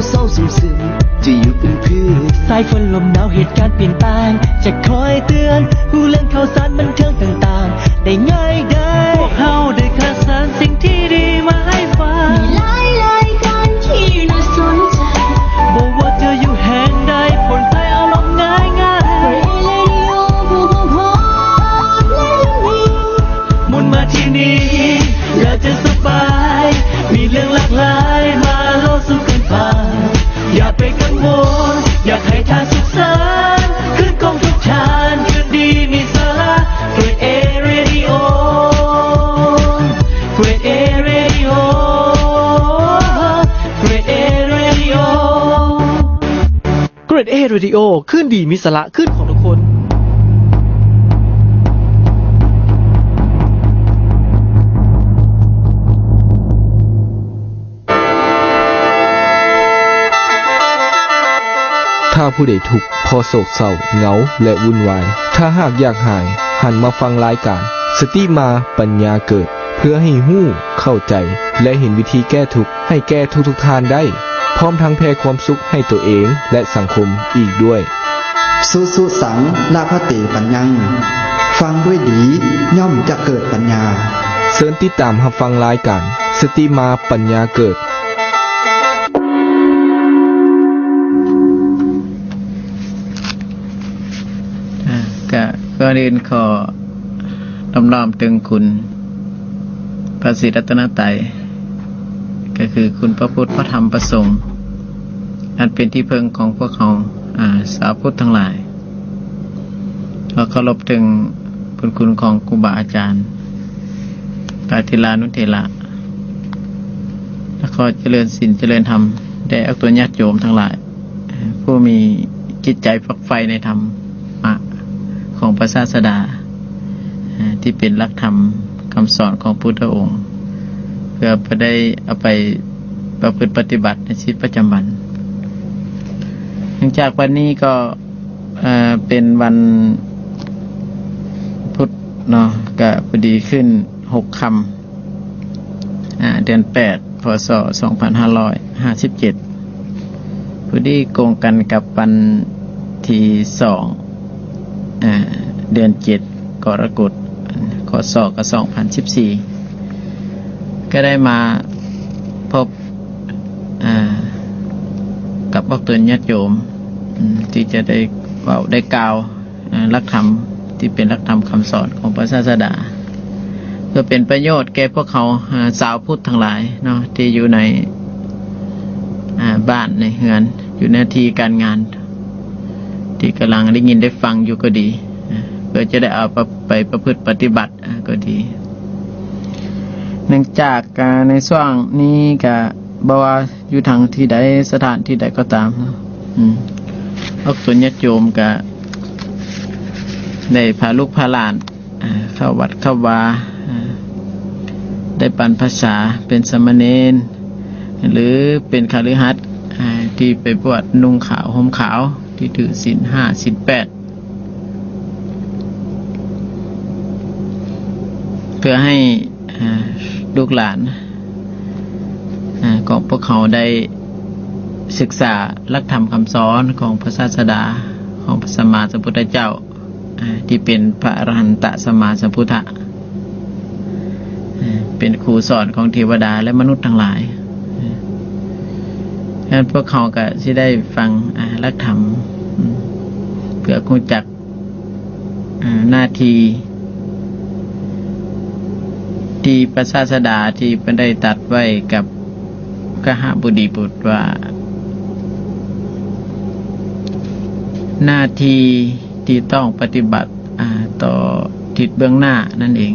เศร้าซึมจะอยู่เป็นเพื่อนสายฝนลมหนาวเหตุการณ์เปลี่ยนแปลงจะคอยเตือนผู้เล่นข่าวสารบันเทิงต่างๆได้ง่ายได้พวกเขาได้คัดสรรสิ่งที่ดีมาให้ฟังมีหลายรายการที่น่าสนใจบอกว่าเธออยู่แห่งใดผลไทยอารมณ์ง่ายง่ายเรดิโอผู้เขาพบและมีมุนมาที่นี่เราจะสบายมีเรื่องหลากหลายมาเล่าสู่กันฟังอย่าไปกังวลอยากให้ทานสุขสันต์ขึ้นกองทุกชาญคืนดีมีสาระเกรดเอเรดิโอเกรดเอเรดิโอเกรดเอเรดิโอเกรดเอเรดิโอขึ้นดีมีสาระขึ้นของทุกคนถ้าผู้ใดทุกข์พอโศกเศร้าเหงาและวุ่นวายถ้าหากอยากหายหันมาฟังรายการสติมาปัญญาเกิดเพื่อให้ฮู้เข้าใจและเห็นวิธีแก้ทุกข์ให้แก้ทุกทานได้พร้อมทั้งแผ่ความสุขให้ตัวเองและสังคมอีกด้วยสุสังลาภเตปัญญังฟังด้วยดีย่อมจะเกิดปัญญาเชิญติดตามรับฟังรายการสติมาปัญญาเกิดก่อนอื่นขอน้อมถึงคุณพระศรีรัตนตรัยก็คือคุณพระพุทธพระธรรมพระสงฆ์อันเป็นที่พึ่งของพวกเขาสาวพุทธทั้งหลายขอเคารพถึงคุณของครูบาอาจารย์พระธิรานุเถระและขอเจริญศีลเจริญธรรมแด่อักตัวญาติโยมทั้งหลายผู้มีจิตใจฝักใฝ่ในธรรมของพระศาสดาที่เป็นหลักธรรมคำสอนของพุทธองค์เพื่อไปได้เอาไปประพฤติปฏิบัติในชีวิตประจำวันหลังจากวันนี้ก็เป็นวันพุธเนาะก็พอดีขึ้น6 ค่ำเดือน8พศ2557พอดีโกงกันกับวันที่2เดือน7กรกฎาคมคศ2014ก็ได้มาพบกับพวกตัวญาติโยมที่จะได้เว้าได้กล่าวหลักธรรมที่เป็นหลักธรรมคำสอนของพระศาสดาเพื่อเป็นประโยชน์แก่พวกเขาสาวพุทธทั้งหลายเนาะที่อยู่ในบ้านในเฮือนอยู่หน้าที่การงานที่กำลังได้ยินได้ฟังอยู่ก็ดีเพื่อจะได้เอาไปประพฤติปฏิบัติก็ดีเนื่องจากในช่วงนี้ก็บ่ว่าอยู่ทางที่ใดสถานที่ใดก็ตามพวกตัวญาติโยมก็ได้พาลูกพาหลานเข้าวัดเข้าวาได้ปันภาษาเป็นสามเณรหรือเป็นคฤหัสถ์ที่ไปบวชนุ่งขาวห่มขาวที่ถือศีล5ศีล8เพื่อให้ลูกหลานของพวกเขาได้ศึกษาหลักธรรมคำสอนของพระศาสดาของพระสัมมาสัมพุทธเจ้าที่เป็นพระอรหันตสัมมาสัมพุทธะเป็นครูสอนของเทวดาและมนุษย์ทั้งหลายฉะนั้นพวกเขาก็จะได้ฟังหลักธรรมเพื่อรู้จักหน้าที่ที่พระศาสดาที่เป็นได้ตรัสไว้กับกหบดีบุตรว่าหน้าที่ที่ต้องปฏิบัติต่อทิศเบื้องหน้านั่นเอง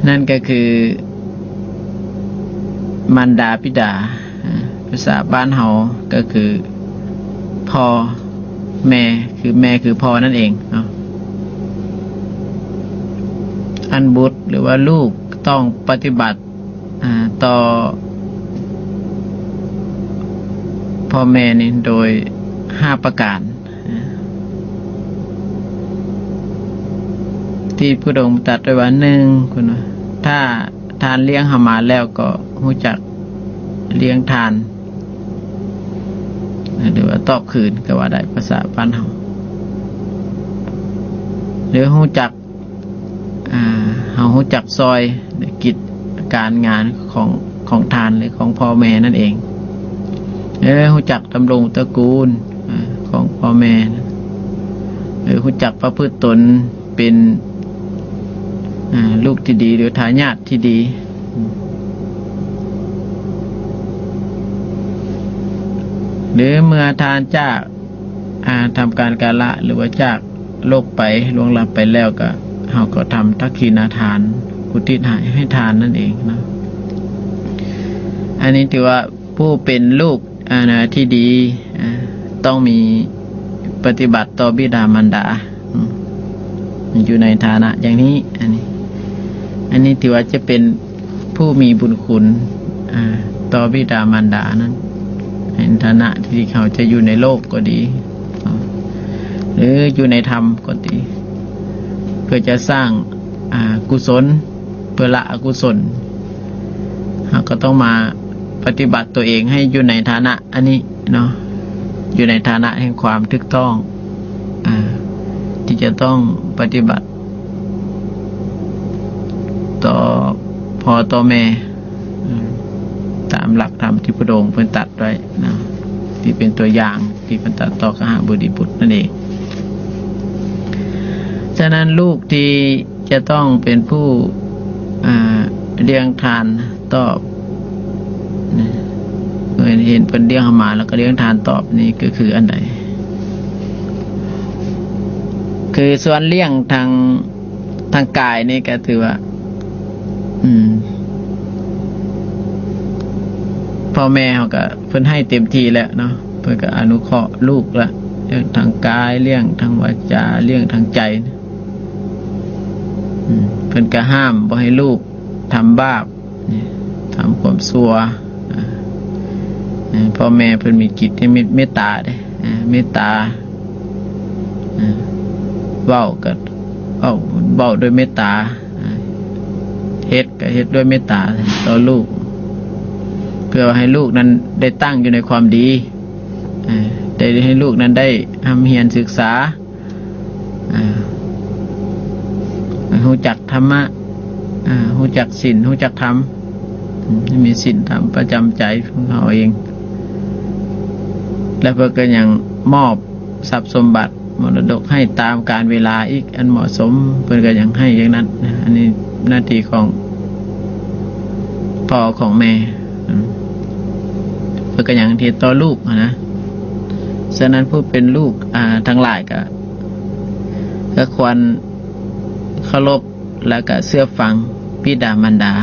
นั่นก็คือมารดาบิดาภาษาบ้านเฮาก็คือพ่อแม่คือพ่อนั่นเองเนาะอันบุตรหรือว่าลูกต้องปฏิบัติต่อพ่อแม่นี่โดย5 ประการที่พระองค์ตรัสไว้ว่า1คุณถ้าทานเลี้ยงหามาแล้วก็รู้จัก เลี้ยงทานหรือว่าตอบคืนก็ว่าได้ภาษาบ้านเฮาหรือฮู้จักเฮาฮู้จักซอยกิจการงานของทานหรือของพ่อแม่นั่นเองฮู้จักดำรงตระกูลของพ่อแม่ฮู้จักประพฤติตนเป็นลูกที่ดีหรือทายาทที่ดีหรือเมื่อทานจากทำการกาละหรือว่าจากโลกไปล่วงลับไปแล้วก็เราก็ทำทักขิณาทานอุทิศให้ทานนั่นเองนะอันนี้ถือว่าผู้เป็นลูกที่ดีต้องมีปฏิบัติต่อบิดามารดาอยู่ในฐานะอย่างนี้อันนี้ถือว่าจะเป็นผู้มีบุญคุณต่อบิดามารดานั้นในฐานะที่เขาจะอยู่ในโลกก็ดีหรืออยู่ในธรรมก็ดีเพื่อจะสร้างกุศลเพื่อละอกุศลเราก็ต้องมาปฏิบัติตัวเองให้อยู่ในฐานะอันนี้เนาะอยู่ในฐานะแห่งความถูกต้องที่จะต้องปฏิบัติต่อพ่อต่อแม่ตามหลักธรรมที่พระองค์เพิ่นตรัสไว้นะที่เป็นตัวอย่างที่เพิ่นตรัสต่อกหบดีบุตรนั่นเองฉะนั้นลูกที่จะต้องเป็นผู้เลี้ยงทานตอบเห็นเพิ่นเลี้ยงมาแล้วก็เลี้ยงทานตอบนี่ก็คืออันใดคือส่วนเลี้ยงทางกายนี่ก็ถือว่าพ่อแม่เขาก็เพิ่นให้เต็มที่แล้วเนาะเพิ่นก็อนุเคราะห์ลูกละเลี้ยงทางกายเลี้ยงทางวาจาเลี้ยงทางใจเพิ่นก็ห้ามบ่ให้ลูกทำบาปทำความชั่วพ่อแม่เพิ่นมีจิตที่เมตตาเด้เมตตาเว้าก็เว้าด้วยเมตตาเฮ็ดก็เฮ็ดด้วยเมตตาต่อลูกเพื่อให้ลูกนั้นได้ตั้งอยู่ในความดีได้ให้ลูกนั้นได้ทำเรียนศึกษารู้จักธรรมะรู้จักศีลรู้จักธรรมมีศีลธรรมประจำใจของเขาเองและเพื่อก็ยังมอบทรัพย์สมบัติมรดกให้ตามการเวลาอีกอันเหมาะสมเพื่อก็ยังให้อย่างนั้นอันนี้หน้าที่ของพ่อของแม่เพื่อก็ยังที่ต่อลูกนะฉะนั้นผู้เป็นลูกทั้งหลายก็ควรเคารพและก็เชื่อฟังบิดามารดา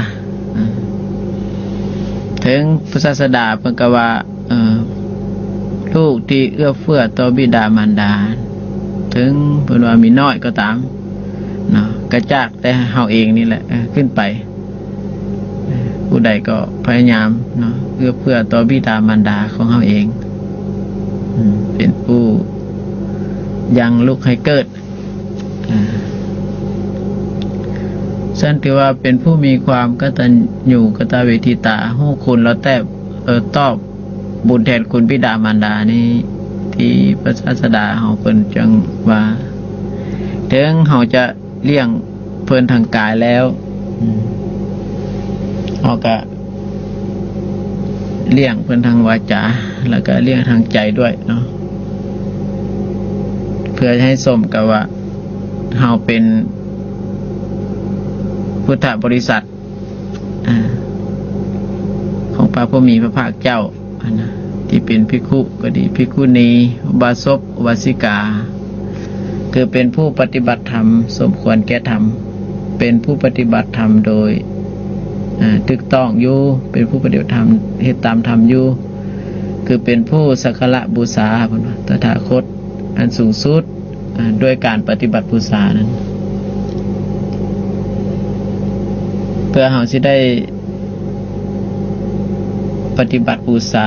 ถึงพระศาสดาเพิ่นก็ว่าลูกที่เอื้อเฟื้อต่อบิดามารดาถึงเพิ่นว่ามีน้อยก็ตามเนาะก็จากแต่เฮาเองนี่แหละขึ้นไปผู้ใดก็พยายามเนาะเอื้อเฟื้อต่อบิดามารดาของเฮาเองเป็นผู้ยังลูกให้เกิดฉันถือว่าเป็นผู้มีความกตัญญูกตเวทิตาฮู้คุณแล้วแต่ตอบบุญแทนคุณบิดามารดานี่ที่พระศาสดาเฮาเพิ่นจังว่าถึงเฮาจะเลี้ยงเพิ่นทางกายแล้วเฮาก็เลี้ยงเพิ่นทางวาจาแล้วก็เลี้ยงทางใจด้วยเนาะเพื่อให้สมกับว่าเฮาเป็นพุทธบริษัทของพระผู้มีพระภาคเจ้าที่เป็นภิกขุก็ดีภิกขุณีอุบาสกอุบาสิกาคือเป็นผู้ปฏิบัติธรรมสมควรแก่ธรรมเป็นผู้ปฏิบัติธรรมโดยถูกต้องอยู่เป็นผู้ปฏิบัติธรรมเฮ็ดตามธรรมอยู่คือเป็นผู้สักการะบูชาตถาคตอันสูงสุดด้วยการปฏิบัติบูชานั้นเพื่อเราสิได้ปฏิบัติบูชา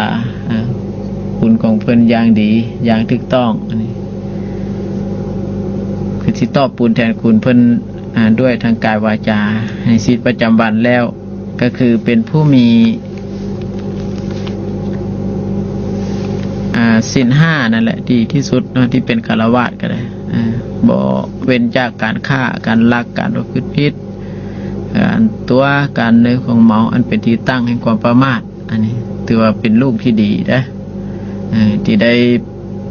คุณของเพิ่นอย่างดีอย่างถูกต้องอันนี้คือสิตอบบุญแทนคุณเพิ่นด้วยทางกายวาจาในชีวิตประจำวันแล้วก็คือเป็นผู้มี ศีลห้านั่นแหละดีที่สุดเนาะที่เป็นฆราวาสก็ได้บ่เว้นจากการฆ่าการลักการประพฤติผิดการตัวการเนยของเมาอันเป็นที่ตั้งแห่งความประมาทอันนี้ถือว่าเป็นลูกที่ดีนะที่ได้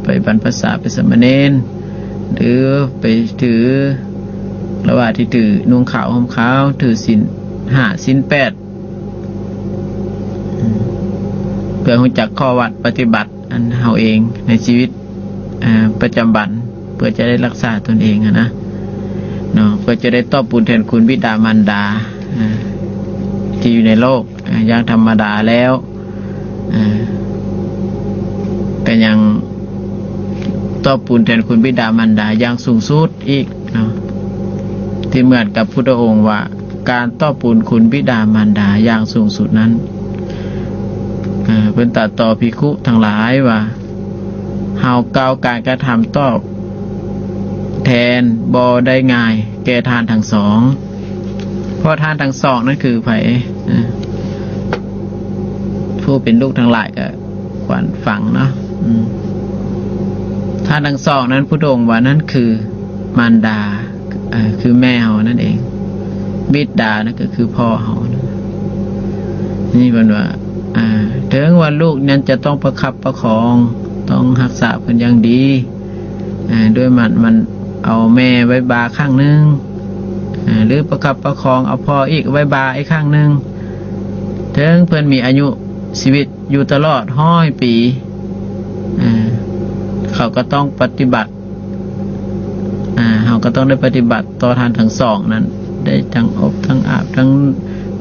ไปบรรพชาเป็นสามเณรหรือไปถือระหว่างที่ถือนุ่งขาวห่มขาวถือศีลห้าศีลแปดเพื่อรู้จักข้อวัดปฏิบัติอันเฮาเองในชีวิตประจำวันเพื่อจะได้รักษาตนเองนะเนาะเพื่อจะได้ตอบบุญแทนคุณบิดามารดาที่อยู่ในโลกอย่างธรรมดาแล้วก็ยังตอบบุญแทนคุณบิดามารดาอย่างสูงสุดอีกเนาะที่เหมือนกับพุทธองค์ว่าการตอบบุญคุณบิดามารดาอย่างสูงสุดนั้นเป็นตัดต่อภิกขุทั้งหลายว่าเฮาเก่าการกระทำตอบแทนบ่ได้ง่ายแก่ทานทั้งสองเพราะทานทั้งสองนั่นคือไผผู้เป็นลูกทั้งหลายก็ขวัญฟังเนาะทานทั้งสองนั้นพุทธองค์ว่านั่นคือมารดาคือแม่เฮานั่นเองบิดานั่นก็คือพ่อเฮานี่เป็นว่าถึงว่าลูกนั้นจะต้องประคับประคองต้องรักษาเพิ่นอย่างดีด้วยมันเอาแม่ไว้บาข้างนึงหรือประคับประคองเอาพ่ออีกไว้บาอีกข้างนึงถึงเพิ่นมีอายุชีวิตอยู่ตลอด100 ปีเขาก็ต้องปฏิบัติเขาก็ต้องได้ปฏิบัติต่อทานทั้งสองนั้นได้ทั้งอบทั้งอาบทั้ง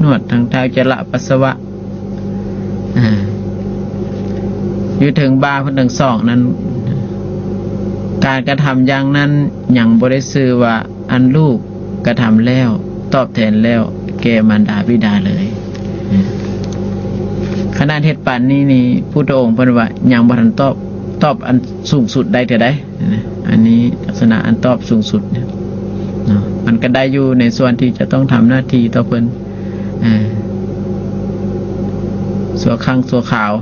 นวดทั้งทาจระปัสสาวะอยู่ถึงบาเพิ่นทั้งสองนั้นการกระทำอย่างนั้นยังบ่ได้ชื่อว่าอันลูกกระทำแล้วตอบแทนแล้วแก่มารดาบิดาเลยขณะเฮ็ดปานนี้นี่พุทธองค์เพิ่นว่ายังบ่ทันตอบอันสูงสุดได้เท่าใดอันนี้ลักษณะอันตอบสูงสุดเนี่ยเนาะมันก็ได้อยู่ในส่วนที่จะต้องทำหน้าที่ต่อเพิ่นสัวข้างสัวขาว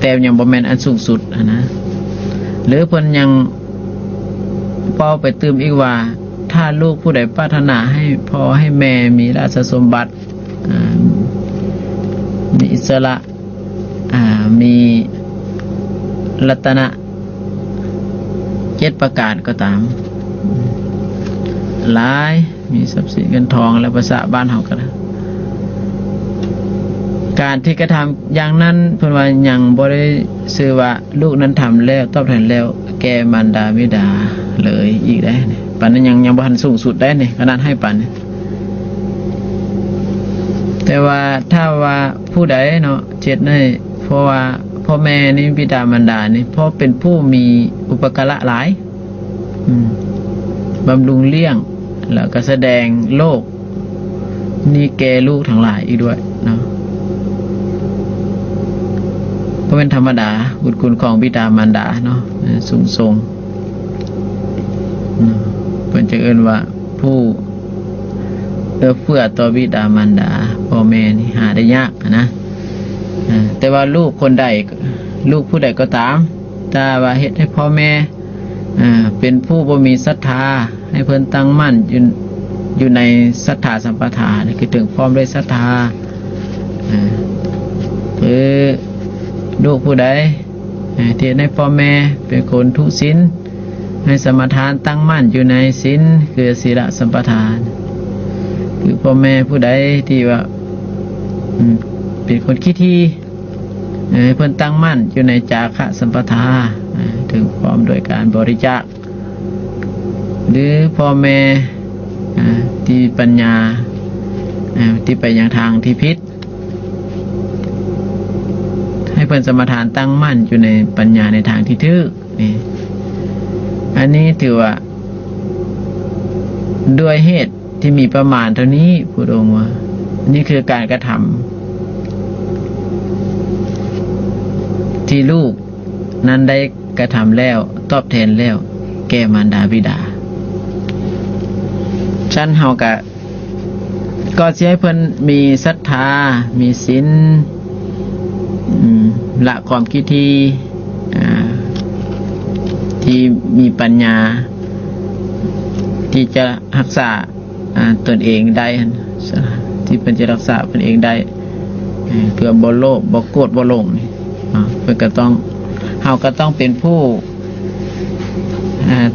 แต่ยังบ่แม่นอันสูงสุดนะหรือเพิ่นยังเป้าไปตืมอีกว่าถ้าลูกผู้ใดปรารถนาให้พ่อให้แม่มีราชสมบัติมีอิสระมีรัตนะ7 ประการก็ตามหลายมีทรัพย์สินเงินทองและภาษาบ้านเฮาก็ได้การที่กระทำอย่างนั้นเพิ่นว่ายังบ่ได้ชื่อว่าลูกนั้นทำแล้วตอบแทนแล้วแก่มารดาบิดาเลยอีกได้นี่ปานนั้นยังบ่ทันสูงสุดได้นี่ขนาดให้ปานนี้แต่ว่าถ้าว่าผู้ใดเนาะเจ็ดนี่เพราะว่าพ่อแม่นี่บิดามารดานี่เพราะเป็นผู้มีอุปการะหลายบำรุงเลี้ยงแล้วก็แสดงโลกนี่แก่ลูกทั้งหลายอีกด้วยเนาะเพราะเป็นธรรมดาบุญคุณของบิดามารดาเนาะสูงส่งเป็นจะเอิ้นว่าผู้เพื่อต่อบิดามารดาพ่อแม่นี่หาได้ยากนะแต่ว่าลูกคนใดลูกผู้ใดก็ตามถ้าว่าเฮ็ดให้พ่อแม่เป็นผู้บ่มีศรัทธาให้เพิ่นตั้งมั่นอยู่ในศรัทธาสัมปทานคือถึงพร้อมด้วยศรัทธาคือลูกผู้ใดที่ให้พ่อแม่เป็นคนทุศีลให้สมาทานตั้งมั่นอยู่ในศีลคือศีลสัมปทานคือพ่อแม่ผู้ใดที่ว่าเป็นคนขี้ที่เพิ่นตั้งมั่นอยู่ในจาคะสัมปทาถึงพร้อมโดยการบริจาคหรือพ่อแม่ที่ปัญญาที่ไปยังทางที่ผิดให้เพิ่นสมาทานตั้งมั่นอยู่ในปัญญาในทางที่ถูกนี่อันนี้ถือว่าด้วยเหตุที่มีประมาณเท่านี้พุทธองค์ว่านี่คือการกระทำที่ลูกนั้นได้กระทำแล้วตอบแทนแล้วแก่มารดาบิดาชั้นเฮากะก็สิให้เพิ่นมีศรัทธามีศีล ละความคิดที่มีปัญญาที่จะรักษาตนเองได้ที่เป็นจะรักษาตนเองได้เพื่อบ่โลภบ่โกรธบ่หลงนี่เพื่อก็ต้องเฮาก็ต้องเป็นผู้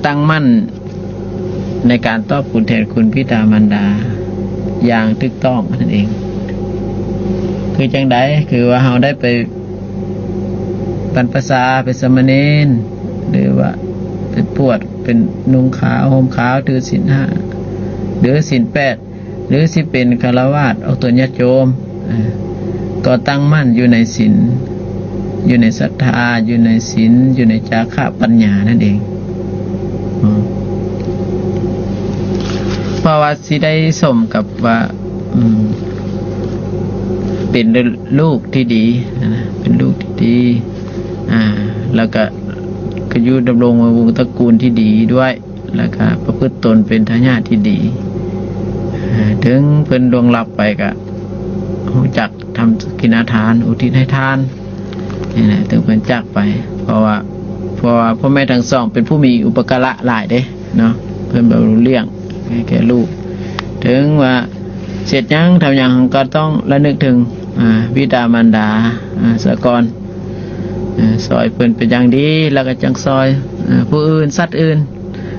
ตั้งมั่นในการตอบคุณแทนคุณบิดามารดาอย่างถูกต้องนั่นเองคือจังไดคือว่าเฮาได้ไปบรรพชาเป็นสมณเณรหรือว่าเป็นปวดเป็นนุ่งขาวห่มขาวถือศีล5หรือศีล8หรือสิเป็นฆราวาสเอาตัวญาติโยมก็ตั้งมั่นอยู่ในศีลอยู่ในศรัทธาอยู่ในศีลอยู่ในจาคะปัญญานั่นเองเพราะว่าสิได้สมกับว่าเป็นลูกที่ดีนะเป็นลูกที่ดีแล้วก็อยู่ดำรงวงตระกูลที่ดีด้วยแล้วก็ประพฤติตนเป็นทายาทที่ดีถึงเพิ่นดวงลับไปก็รู้จักทำกินทานอุทิศให้ทานนี่แหละถึงเพิ่นจากไปเพราะว่าพ่อแม่ทั้งสองเป็นผู้มีอุปการะหลายเด้เนาะเพิ่นแบบรู้เรื่องให้แก่ลูกถึงว่าเสร็จยังทำอย่างก็ต้องระลึกถึงบิดามารดาสะก่อนซอยเพิ่นเป็นอย่างดีแล้วก็จังซอยผู้อื่นสัตว์อื่น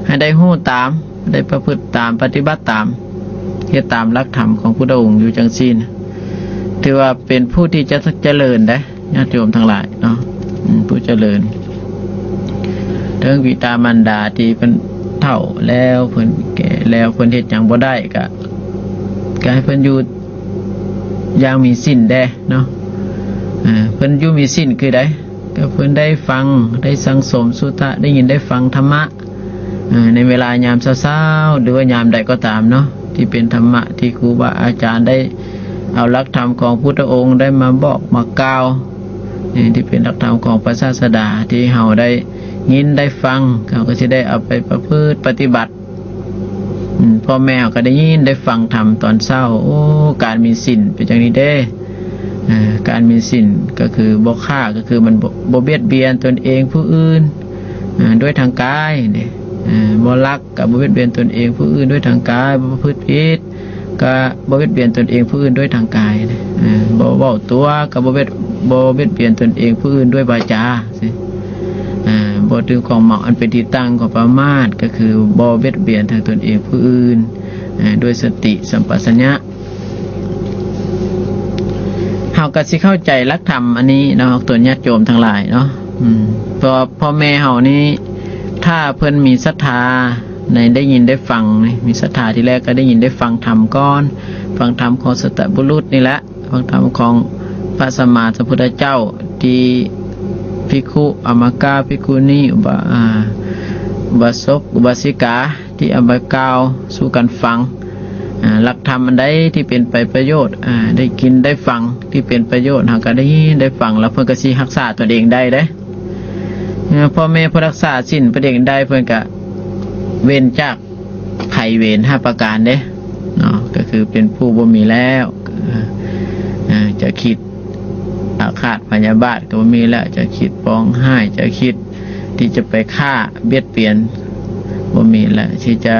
ให้ได้ฮู้ตามได้ประพฤติตามปฏิบัติตามเฮ็ดตามหลักธรรมของพุทธองค์อยู่จังซี่นะถือว่าเป็นผู้ที่จะเจริญได้ญาติโยมทั้งหลายเนาะผู้เจริญถึงบิดามารดาที่เพิ่นเฒ่าแล้วเพิ่นแก่แล้วเพิ่นเฮ็ดหยังบ่ได้ก็ให้เพิ่นอยู่อย่างมีศีลแด้เนาะเพิ่นอยู่มีศีลคือใดก็เพิ่นได้ฟังได้สังสมสุตะได้ยินได้ฟังธรรมะในเวลายามเช้าๆหรือว่ายามใดก็ตามเนาะที่เป็นธรรมะที่ครูบาอาจารย์ได้เอาหลักธรรมของพุทธองค์ได้มาบอกมากล่าวที่เป็นหลักธรรมของพระศาสดาที่เฮาได้ยินได้ฟังเขาก็จะได้เอาไปประพฤติปฏิบัติพ่อแม่ก็ได้ยินได้ฟังธรรมตอนเช้าโอ้การมีศีลเป็นอย่างนี้เด้การมีศีลก็คือบ่ฆ่าก็คือมันบ่เบียดเบียนตนเองผู้อื่นด้วยทางกายนี่บ่ลักกับบ่เบียดเบียนตนเองผู้อื่นด้วยทางกายบ่ประพฤติผิดก็บ่เบียดเบียนตนเองผู้อื่นด้วยทางกายบ่เว้าตัวก็บ่เบียดเบียนตนเองผู้อื่นด้วยวาจาสิบ่ถือของเหมาะอันเป็นที่ตั้งของประมาทก็คือบ่เบียดเบียนทางตนเองผู้อื่นด้วยสติสัมปชัญญะเฮาก็สิเข้าใจหลักธรรมอันนี้เนาะตัวญาติโยมทั้งหลายเนาะเพราะพ่อแม่เฮานี่ถ้าเพิ่นมีศรัทธาในได้ยินได้ฟังมีศรัทธาที่แรกก็ได้ยินได้ฟังธรรมก่อนฟังธรรมของสัตตบุรุษนี่แหละฟังธรรมของพระสัมมาสัมพุทธเจ้าที่ภิกขุอมกาภิกขุณีอุบาสกอุบาสิกาที่เอาไปกล่าวสู่กันฟังหลักธรรมอันใดที่เป็นไปประโยชน์ได้กินได้ฟังที่เป็นประโยชน์หากได้ยินได้ฟังแล้วเพิ่นก็สิรักษาตนเองได้เด้พ่อแม่ผู้รักษาศีลประเด็นได้เพิ่นก็เว้นจากไข่เวร5ประการเด้เนาะก็คือเป็นผู้บ่มีแล้วจะคิดอาฆาตพยาบาทก็บ่มีแล้วจะคิดปองร้ายจะคิดที่จะไปฆ่าเบียดเบียนบ่มีแล้วที่จะ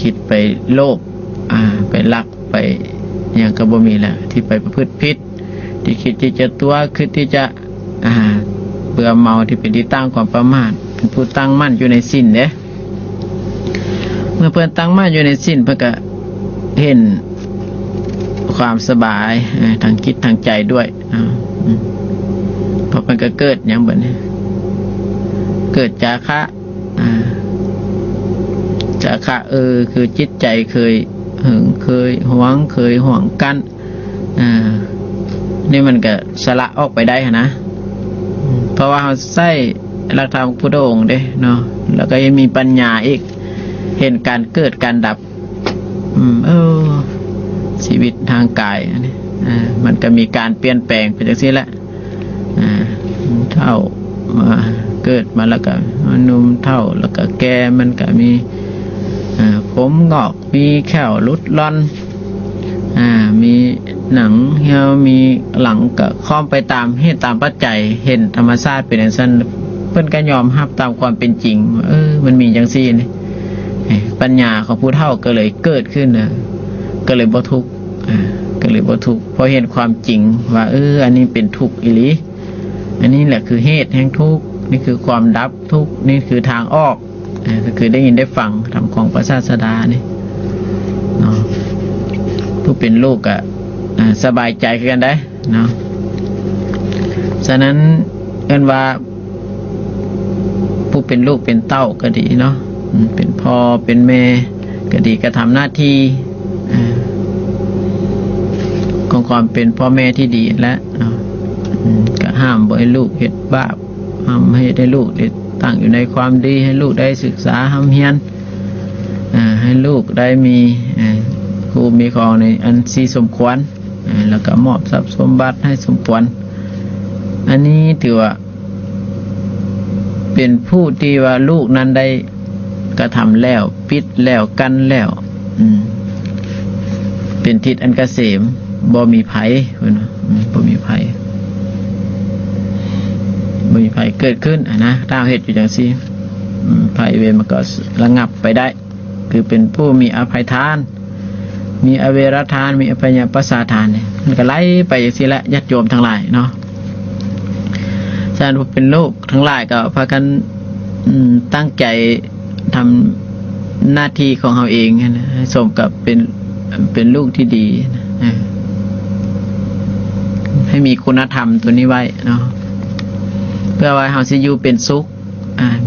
คิดไปโลภไปลักไปอย่างก็บ่มีแล้วที่ไปประพฤติผิดที่คิดที่จะตัวคือที่จะเบื่อเมาที่เป็นที่ตั้งความประมาทเป็นผู้ตั้งมั่นอยู่ในศีลเด้เมื่อเพิ่นตั้งมั่นอยู่ในศีลเพิ่นก็เห็นความสบายทางจิตทางใจด้วยเพราะมันก็เกิดอย่างแบบนี้เกิดจาคะคือจิตใจเคยหึงเคยหวงเคยห่วงกันนี่มันก็สละออกไปได้นะเพราะว่าเราใส่หลักธรรมพุทธองค์เด้เนาะแล้วก็ยังมีปัญญาอีกเห็นการเกิดการดับชีวิตทางกายมันก็มีการเปลี่ยนแปลงไปจากนี้แหละเท่ามาเกิดมาแล้วก็หนุ่มเท่าแล้วก็แก่มันก็มีผมงอกมีแข้วหลุดล่อนมี หนังเฮามีหลังก็ค้อมไปตามเหตุตามปัจจัยเห็นธรรมชาติเป็นอย่างนั้นเพิ่นก็ยอมรับตามความเป็นจริงมันมีจังซี่นี่ปัญญาของผู้เฒ่าก็เลยเกิดขึ้นนะก็เลยบ่ทุกข์ก็เลยบ่ทุกข์เพราะเห็นความจริงว่าอันนี้เป็นทุกข์อีหลีอันนี้แหละคือเหตุแห่งทุกข์นี่คือความดับทุกข์นี่คือทางออกก็คือได้ยินได้ฟังธรรมของพระศาสดานี่เนาะผู้เป็นลูกก็สบายใจกันได้เนาะฉะนั้นเอิ้นว่าผู้เป็นลูกเป็นเต้าก็ดีเนาะเป็นพ่อเป็นแม่ก็ดีก็ทำหน้าที่ของความเป็นพ่อแม่ที่ดีและก็ห้ามบ่ให้ลูกเฮ็ดบาปห้ามให้ได้ลูกได้ตั้งอยู่ในความดีให้ลูกได้ศึกษาห้ามเฮียนให้ลูกได้มีครูมีของในอันที่สมควรแล้วก็มอบทรัพย์สมบัติให้สมควรอันนี้ถือว่าเป็นผู้ที่ว่าลูกนั้นได้กระทำแล้วปิดแล้วกันแล้วเป็นทิศอันเกษมบ่มีภัยบ่มีภัยเกิดขึ้นนะถ้าเหตุอยู่อย่างซี่ภัยเวรมันก็ระงับไปได้คือเป็นผู้มีอภัยทานมีอเวรทานมีอภัยปัสสาทานเนี่ยมันก็ไล่ไปอย่างซี่แหละญาติโยมทั้งหลายเนาะฉะนั้นเป็นลูกทั้งหลายก็พากันตั้งใจทำหน้าที่ของเราเองนะให้สมกับเป็นลูกที่ดีนะให้มีคุณธรรมตัวนี้ไว้เนาะเพื่อว่าเราสิอยู่เป็นสุข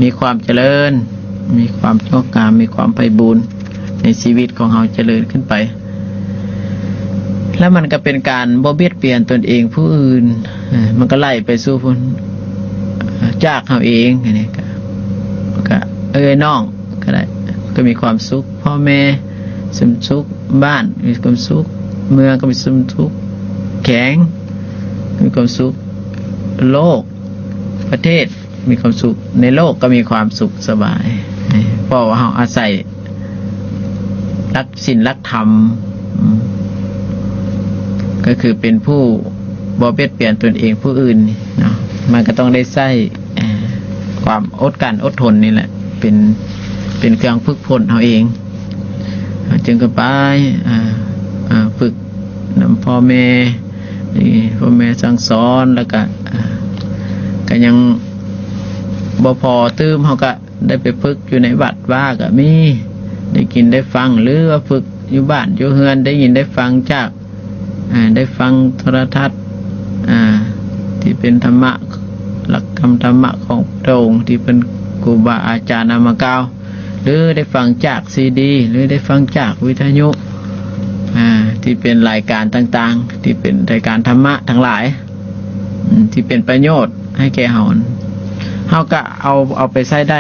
มีความเจริญมีความชอบงามมีความไพบูลย์ในชีวิตของเราเจริญขึ้นไปแล้วมันก็เป็นการบ่เบียดเบียนตนเองผู้อื่นมันก็ไล่ไปสู่พ้นจากเราเองอันนี้ก็น้องก็ได้ก็มีความสุขพ่อแม่สมสุขบ้านมีความสุขเมืองก็มีสมสุขแข็งมีความสุขโลกประเทศมีความสุขในโลกก็มีความสุขสบายเพราะว่าเราอาศัยรักศีลรักธรรมก็คือเป็นผู้บ่เบียดเบียนตนเองผู้อื่นเนาะมันก็ต้องได้ใช้ความอดกันอดทนนี่แหละเป็นเครื่องฝึกฝนเราเองจึงก็ไปฝึกนำพ่อแม่สั่งสอนแล้วก็ยังบ่พอตื้มเขาก็ได้ไปฝึกอยู่ในวัดว่าก็มีได้กินได้ฟังหรือว่าฝึกอยู่บ้านอยู่เฮือนได้ยินได้ฟังจากได้ฟังโทรทัศน์ที่เป็นธรรมะหลักธรรมะของพระองค์ที่เป็นครูบาอาจารย์นำมากล่าวหรือได้ฟังจากซีดีหรือได้ฟังจากวิทยุที่เป็นรายการต่างๆที่เป็นรายการธรรมะทั้งหลายที่เป็นประโยชน์ให้แก่เฮาก็เอาไปใช้ได้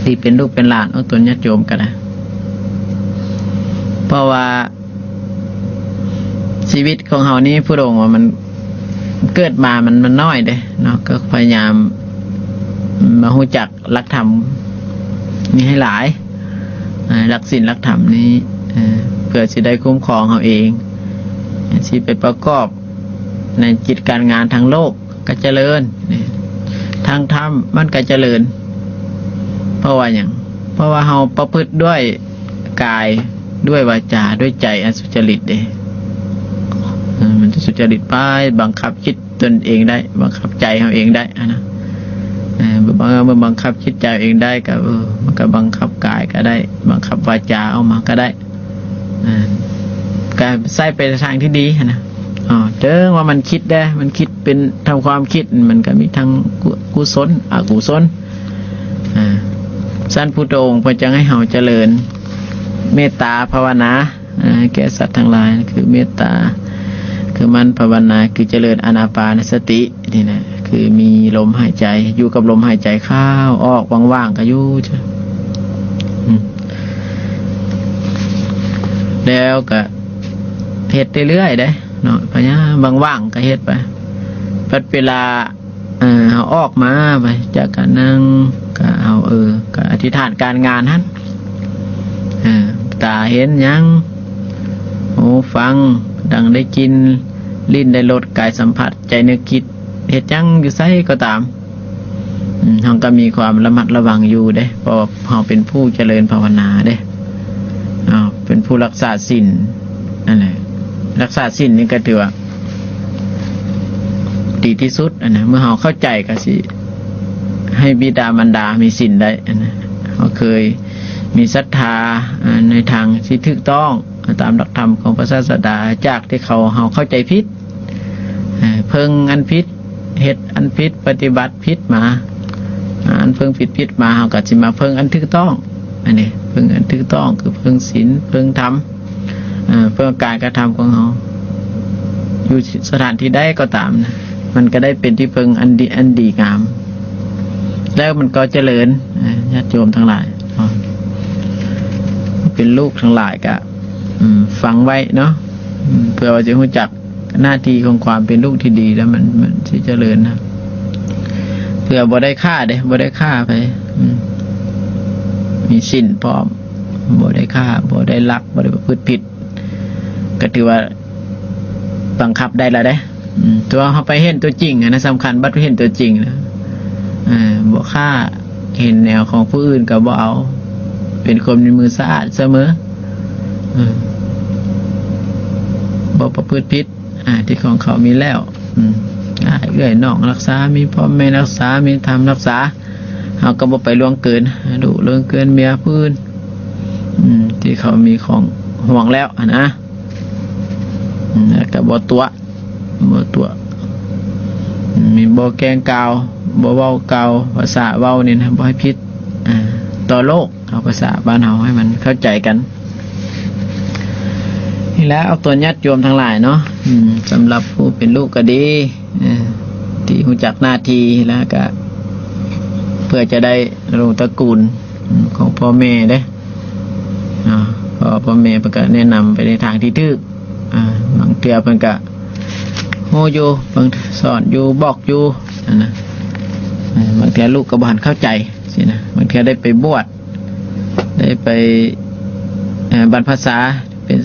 ที่เป็นลูกเป็นหลานตนญาติโยมกันนะเพราะว่าชีวิตของเฮานี้พระองค์ว่ามันเกิดมามันน้อยเด้เนาะก็พยายามมารู้จักหลักธรรมนี้ให้หลายหลักศีลหลักธรรมนี้เพื่อสิได้คุ้มครองเฮาเองสิไปประกอบในกิจการงานทางโลกก็เจริญทางธรรมมันก็เจริญเพราะว่าอย่างเพราะว่าเฮาประพฤติด้วยกายด้วยวาจาด้วยใจอันสุจริตเด้มันจะสุจริตไปบังคับจิตตนเองได้บังคับใจเฮาเองได้นะบังคับจิตใจเองได้ก็มันก็บังคับกายก็ได้บังคับวาจาออกมาก็ได้การใส่ไปทางที่ดีนะเจอว่ามันคิดได้มันคิดเป็นทำความคิดมันก็มีทั้งกุศลอกุศลสั้นพุทธองค์เพื่อจะให้เฮาเจริญเมตตาภาวนาแก่สัตว์ทั้งหลายคือเมตตาคือมันภาวนาคือเจริญอานาปานสตินี่นะคือมีลมหายใจอยู่กับลมหายใจเข้าออกว่างๆก็อยู่จ้ะแล้วก็เฮ็ดเรื่อยๆได้เนาะพะยะว่างๆก็เฮ็ดไปพัดเวลาเอาออกมาไปจากการนั่งก็เอาก็อธิษฐานการงานนั้นตาเห็นยังหู หูฟังดังได้กินลิ้นได้รสกายสัมผัสใจนึกคิดเฮ็ดจังอยู่ไสก็ตามเฮาก็มีความระมัดระวังอยู่เด้เพราะเฮาเป็นผู้เจริญภาวนาเด้เป็นผู้รักษาศีลนั่นแหละรักษาศีลนี่ก็ถือว่าดีที่สุดเมื่อเฮาเข้าใจก็สิให้บิดามารดามีศีลได้เฮาเคยมีศรัทธาในทางที่ถูกต้องตามหลักธรรมของพระศาสดาจากที่เฮาเข้าใจผิดเพิ่งอันผิดเฮ็ดอันผิดปฏิบัติผิดมาอันเพิ่งผิดมาเฮาก็สิมาเพิ่งอันถูกต้องอันนี้เพิ่งอันถูกต้องคือเพิ่งศีลเพิ่งธรรมเพิ่งการกระทำของเฮาอยู่สถานที่ใดก็ตามนะมันก็ได้เป็นที่เพิ่งอันดีงามแล้วมันก็เจริญญาติโยมทั้งหลายเป็นลูกทั้งหลายก็ฟังไว้เนาะเพื่อว่าจะรู้จักหน้าที่ของความเป็นลูกที่ดีแล้วมันสิเจริญนะเพื่อบ่ได้ฆ่าบ่ได้ฆ่าไปมีศีลพร้อมบ่ได้ฆ่าบ่ได้ลักบ่ได้ประพฤติผิดก็ถือว่าบังคับได้แล้วตัวเฮาไปเห็นตัวจริงนะสำคัญบัดเห็นตัวจริงนะบ่ฆ่าเห็นแนวของผู้อื่นก็บ่เอาเป็นคนมีมือสะอาดเสมอบ่ประพฤติผิดที่ของเขามีแล้วเอื้อยน้องรักษามีพ่อแม่รักษามีธรรมรักษาเฮาก็บ่ไปล่วงเกินดุล่วงเกินเมียผู้อื่นที่เขามีของห่วงแล้วนะก็บ่ตัวมีบ่แกล้งกล่าวบ่เว้ากล่าวภาษาเว้านี่นะบ่ให้ผิดต่อโลกเอาภาษาบ้านเฮาให้มันเข้าใจกันนี่แล้วเอาตัวญาติโยมทั้งหลายเนาะสำหรับผู้เป็นลูกก็ดีที่รู้จักหน้าที่แล้วก็เพื่อจะได้รู้ตระกูลของพ่อแม่เด้พ่อแม่เพิ่นก็แนะนำไปในทางที่ถูกบางเทื่อเพิ่นก็โหอยู่บางสอนอยู่บอกอยู่นะบางเทื่อลูกก็บ่ทันเข้าใจสินะบางเทื่อได้ไปบวชได้ไปบรรพษาเป็น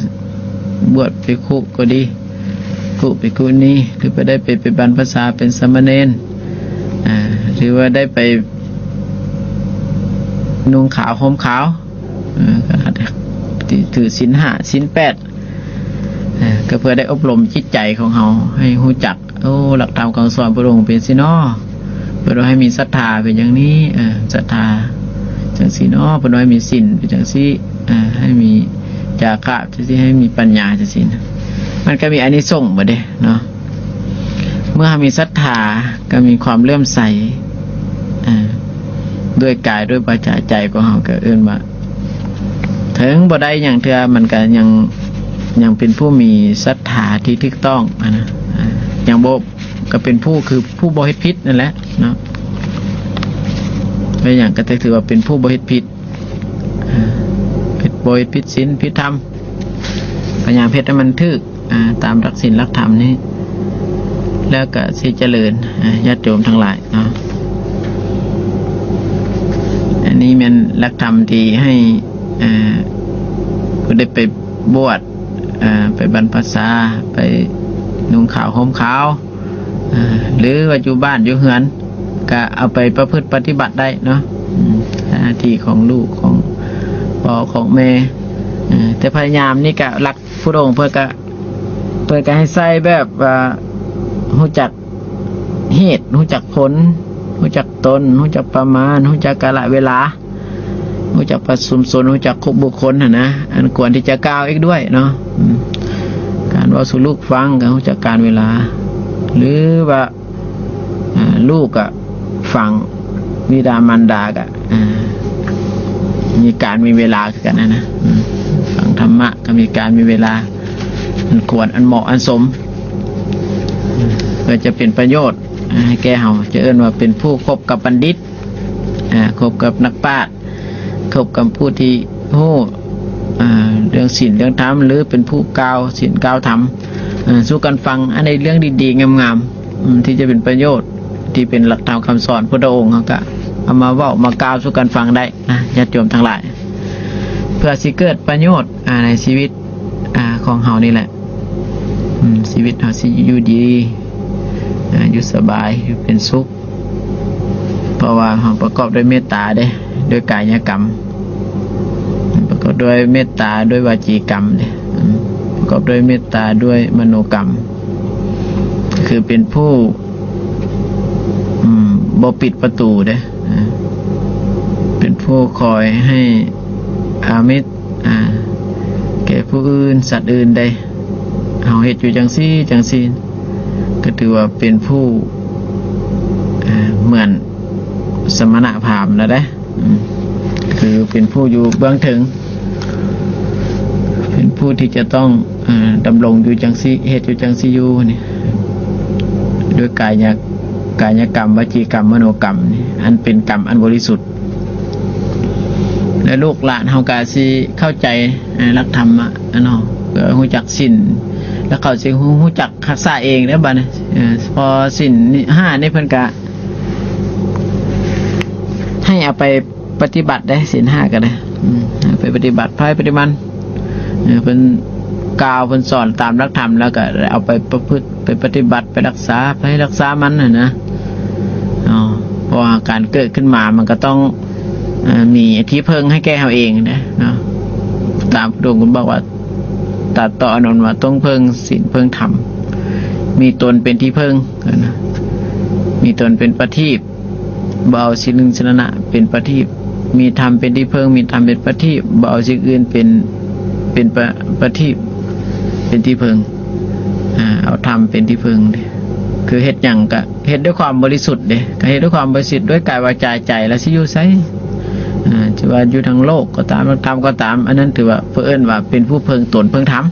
บวชไปคุก็ดีคุไปคุนี้หรือไปได้ไปบรรพษาเป็นสามเณรหรือว่าได้ไปนุ่งขาวห่มขาวก็ถือศีล 5 ศีล 8ก็เพื่อได้อบรมจิตใจของเราให้รู้จักหลักธรรมคำสอนพระองค์เป็นสิเนาะเพื่อให้มีศรัทธาเป็นอย่างนี้ศรัทธาจังสีเนาะเพื่อให้มีศีลเป็นจังสีให้มีจาคะจังสีให้มีปัญญาจังสีมันก็มีอานิสงส์บ่เด้เนาะเมื่อมีศรัทธาก็มีความเลื่อมใสด้วยกายด้วยวาจาใจของเราก็เอิ้นว่าถึงบ่ได้อย่างเทื่อมันก็ยังเป็นผู้มีศรัทธาที่ถูกต้องนะอย่างบ่ก็เป็นผู้คือผู้บ่เฮ็ดผิดนั่นแหละเนาะเป็นอย่างก็ถือว่าเป็นผู้บ่เฮ็ดผิดบ่เฮ็ดผิดศีลผิดธรรมพยายามเฮ็ดให้มันถูกตามหลักศีลหลักธรรมนี้แล้วก็สิเจริญญาติโยมทั้งหลายเนาะอันนี้มันหลักธรรมที่ให้ผู้ได้ไปบวชไปบรรพษาไปนุ่งขาวห่มขาวหรือว่าอยู่บ้านอยู่เฮือนก็เอาไปประพฤติปฏิบัติได้เนาะหน้าที่ของลูกของพ่อของแม่แต่พยายามนี่ก็หลักพระองค์เพื่อก็ให้ใส่แบบว่ารู้จักเหตุรู้จักผลรู้จักตนรู้จักประมาณรู้จักกาลเวลารู้จักประชุมสนรู้จักคุบุคคลนะอันควรที่จะกล่าวอีกด้วยเนาะการว่าสู่ลูกฟังก็รู้จักการเวลาหรือว่าลูกฟังบิดามารดาก็มีการมีเวลาคือกันนะฟังธรรมะก็มีการมีเวลาอันควรอันเหมาะอันสมเพื่อจะเป็นประโยชน์ให้แก่เฮาจะเอิ้นว่าเป็นผู้คบกับบัณฑิตคบกับนักปราชญ์คบกับผู้ที่รู้เรื่องศีลเรื่องธรรมหรือเป็นผู้กล่าวศีลกล่าวธรรมสู้กันฟังอันในเรื่องดีๆงามๆที่จะเป็นประโยชน์ที่เป็นหลักธรรมคำสอนพระองค์ก็เอามาเว้ามากล่าวสู้กันฟังได้นะญาติโยมทั้งหลายเพื่อสิเกิดประโยชน์ในชีวิตข ของเฮานี่แหละชีวิตเฮาสิอยู่ดีอยู่สบายอยู่เป็นสุขเพราะว่าเฮาประกอบด้วยเมตตาเด้ด้วยกายกรรมประกอบด้วยเมตตาด้วยวจีกรรมเด้ประกอบด้วยเมตตาด้วยมโนกรรมคือเป็นผู้บ่ปิดประตูเด้เป็นผู้คอยให้อามิตรแก่ผู้อื่นสัตว์อื่นใดเฮาเฮ็ดอยู่จังซี่จังซี่ก็ถือว่าเป็นผู้เหมือนสมณพราหมณ์นะเด้คือเป็นผู้อยู่เบื้องถึงเป็นผู้ที่จะต้องดำรงอยู่จังซี่เฮ็ดอยู่จังซี่อยู่นี่ด้วยกายกรรมวจีกรรมมโนกรรมนี่อันเป็นกรรมอันบริสุทธิ์และลูกหลานเฮาก็สิเข้าใจหลักธรรมเนาะก็ฮู้จักศีลแล้วเขาสิฮู้จักรักษาเองเด้อบัดนี้พอศีล5นี่เพิ่นก็ให้เอาไปปฏิบัติได้ศีล5ก็ได้ไปปฏิบัติปฏิบัติเพิ่นกล่าวเพิ่นสอนตามหลักธรรมแล้วก็เอาไปประพฤติไปปฏิบัติไปรักษาไปรักษามันนะเพราะว่าการเกิดขึ้นมามันก็ต้องมีที่พึ่งให้แก่เราเองนะตามพระองค์บอกว่าตัดต่ออนุนว่าต้องพึ่งศีลพึ่งธรรมมีตนเป็นที่พึ่งนะมีตนเป็นประทีปเบาสิ่งหนึ่งชนะเป็นประทีปมีธรรมเป็นที่พึ่งมีธรรมเป็นประทีปเบาสิ่งอื่นเป็นประทีปเป็นที่พึ่งเอาธรรมเป็นที่พึ่งคือเฮ็ดหยังก็เฮ็ดด้วยความบริสุทธิ์เด้ก็เฮ็ดด้วยความบริสุทธิ์ด้วยกายวาจาใจแล้วสิอยู่ไสจะว่าอยู่ทางโลกก็ตามธรรมก็ตามอันนั้นถือว่าเพิ่นว่าเป็นผู้เพิ่งตนเพิ่งธรรม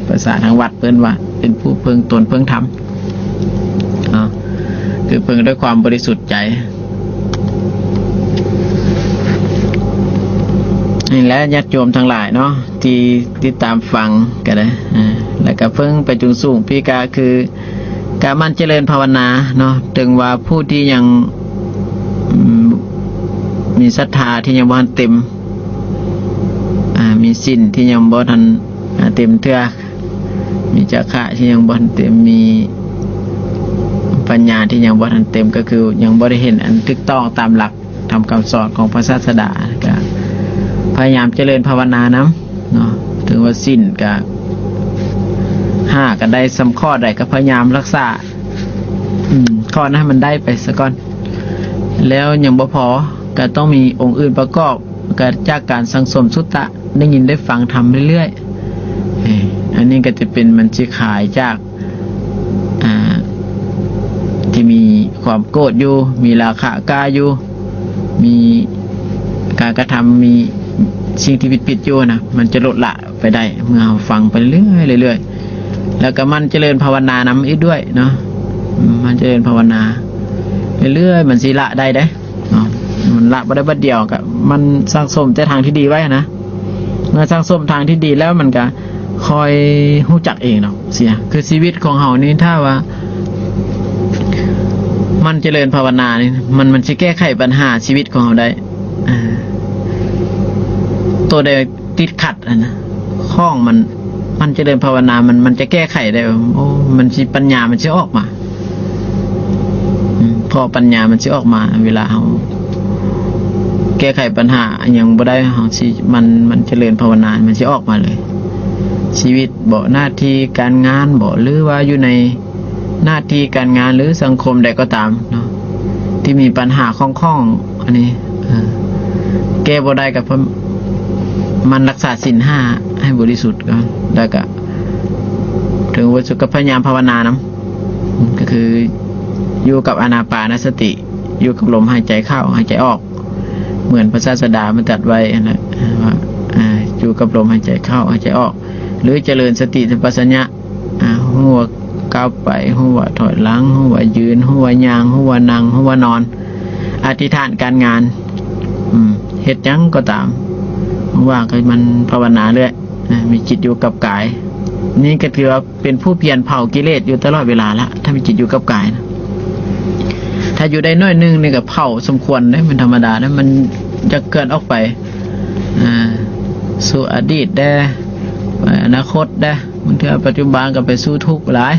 ภาษาทางวัดเพิ่นว่าเป็นผู้เพิ่งตนเพิ่งธรรมคือเพิ่งด้วยความบริสุทธิ์ใจนี่แหละญาติโยมทั้งหลายเนาะที่ติดตามฟังกันนะแล้วก็เพิ่งไปจุงสูงพี่กาคือการมั่นเจริญภาวนาเนาะถึงว่าผู้ที่ยังมีศรัทธาที่ยังบ่ทันเต็มมีศีลที่ยังบ่ทันเต็มเทื่อมีจาคะที่ยังบ่ทันเต็มมีปัญญาที่ยังบ่ทันเต็มก็คือยังบ่ได้เห็นอันถูกต้องตามหลักทำคำสอนของพระศาสดาก็พยายามเจริญภาวนานำเนาะถึงว่าศีลก็5ก็ได้สำข้อใดก็พยายามรักษาข้อนั้นมันได้ไปซะก่อนแล้วยังบ่พอก็ต้องมีองค์อื่นประกอบก็จากการสังสมสุตตะได้ยินได้ฟังทำเรื่อยๆอันนี้ก็จะเป็นมันสิขายจากที่มีความโกรธอยู่มีราคะกายอยู่มีการกระทำมีสิ่งที่ผิดๆอยู่นะมันจะลดละไปได้เมื่อเราฟังไปเรื่อยๆแล้วก็มันเจริญภาวนานำอีกด้วยเนาะมันเจริญภาวนาเรื่อยๆมันสิละได้เด้มันละบ่ได้บัดเดียวก็มันสร้างสมแต่ทางที่ดีไว้นะเมื่อสร้างสมทางที่ดีแล้วมันก็คอยรู้จักเองเนาะเสียคือชีวิตของเฮานี่ถ้าว่ามันเจริญภาวนานี่มันสิแก้ไขปัญหาชีวิตของเฮาได้ตัวใดติดขัดนะข้องมันเจริญภาวนามันจะแก้ไขได้โอ้มันสิปัญญามันสิออกมาพอปัญญามันสิออกมาเวลาเฮาแก้ไขปัญหาอย่างบ่ได้เฮาสิมันเจริญภาวนามันสิออกมาเลยชีวิตบ่หน้าที่การงานบ่หรือว่าอยู่ในหน้าที่การงานหรือสังคมใดก็ตามเนาะที่มีปัญหาข้องๆอันนี้แก้บ่ได้ก็เพราะมันรักษาศีล5ให้บริสุทธิ์ก่อนแล้วก็ถึงว่าสุขพยายามภาวนานํก็คืออยู่กับอานาปานสติอยู่กับลมหายใจเข้าหายใจออกเหมือนพระศาสดามันตรัสไว้นะว่าอยู่กับลมหายใจเข้าหายใจออกหรือเจริญสติสัมปชัญญะหัวก้าวไปหัวถอยหลังหัวยืนหัวย่างหัวนั่งหัวนอนอธิษฐานการงานเฮ็ดหยังก็ตามว่างก็มันภาวนาเรื่อยมีจิตอยู่กับกายนี่ก็ถือว่าเป็นผู้เพียรเผากิเลสอยู่ตลอดเวลาละถ้ามีจิตอยู่กับกายนะถ้าอยู่ได้น้อยนึงนี่ก็เผาสมควรได้เป็นธรรมดานะมันจะเกิดออกไปสู่อดีตได้ ไปอนาคตได้บางทีปัจจุบันก็ไปสู้ทุกข์หลาย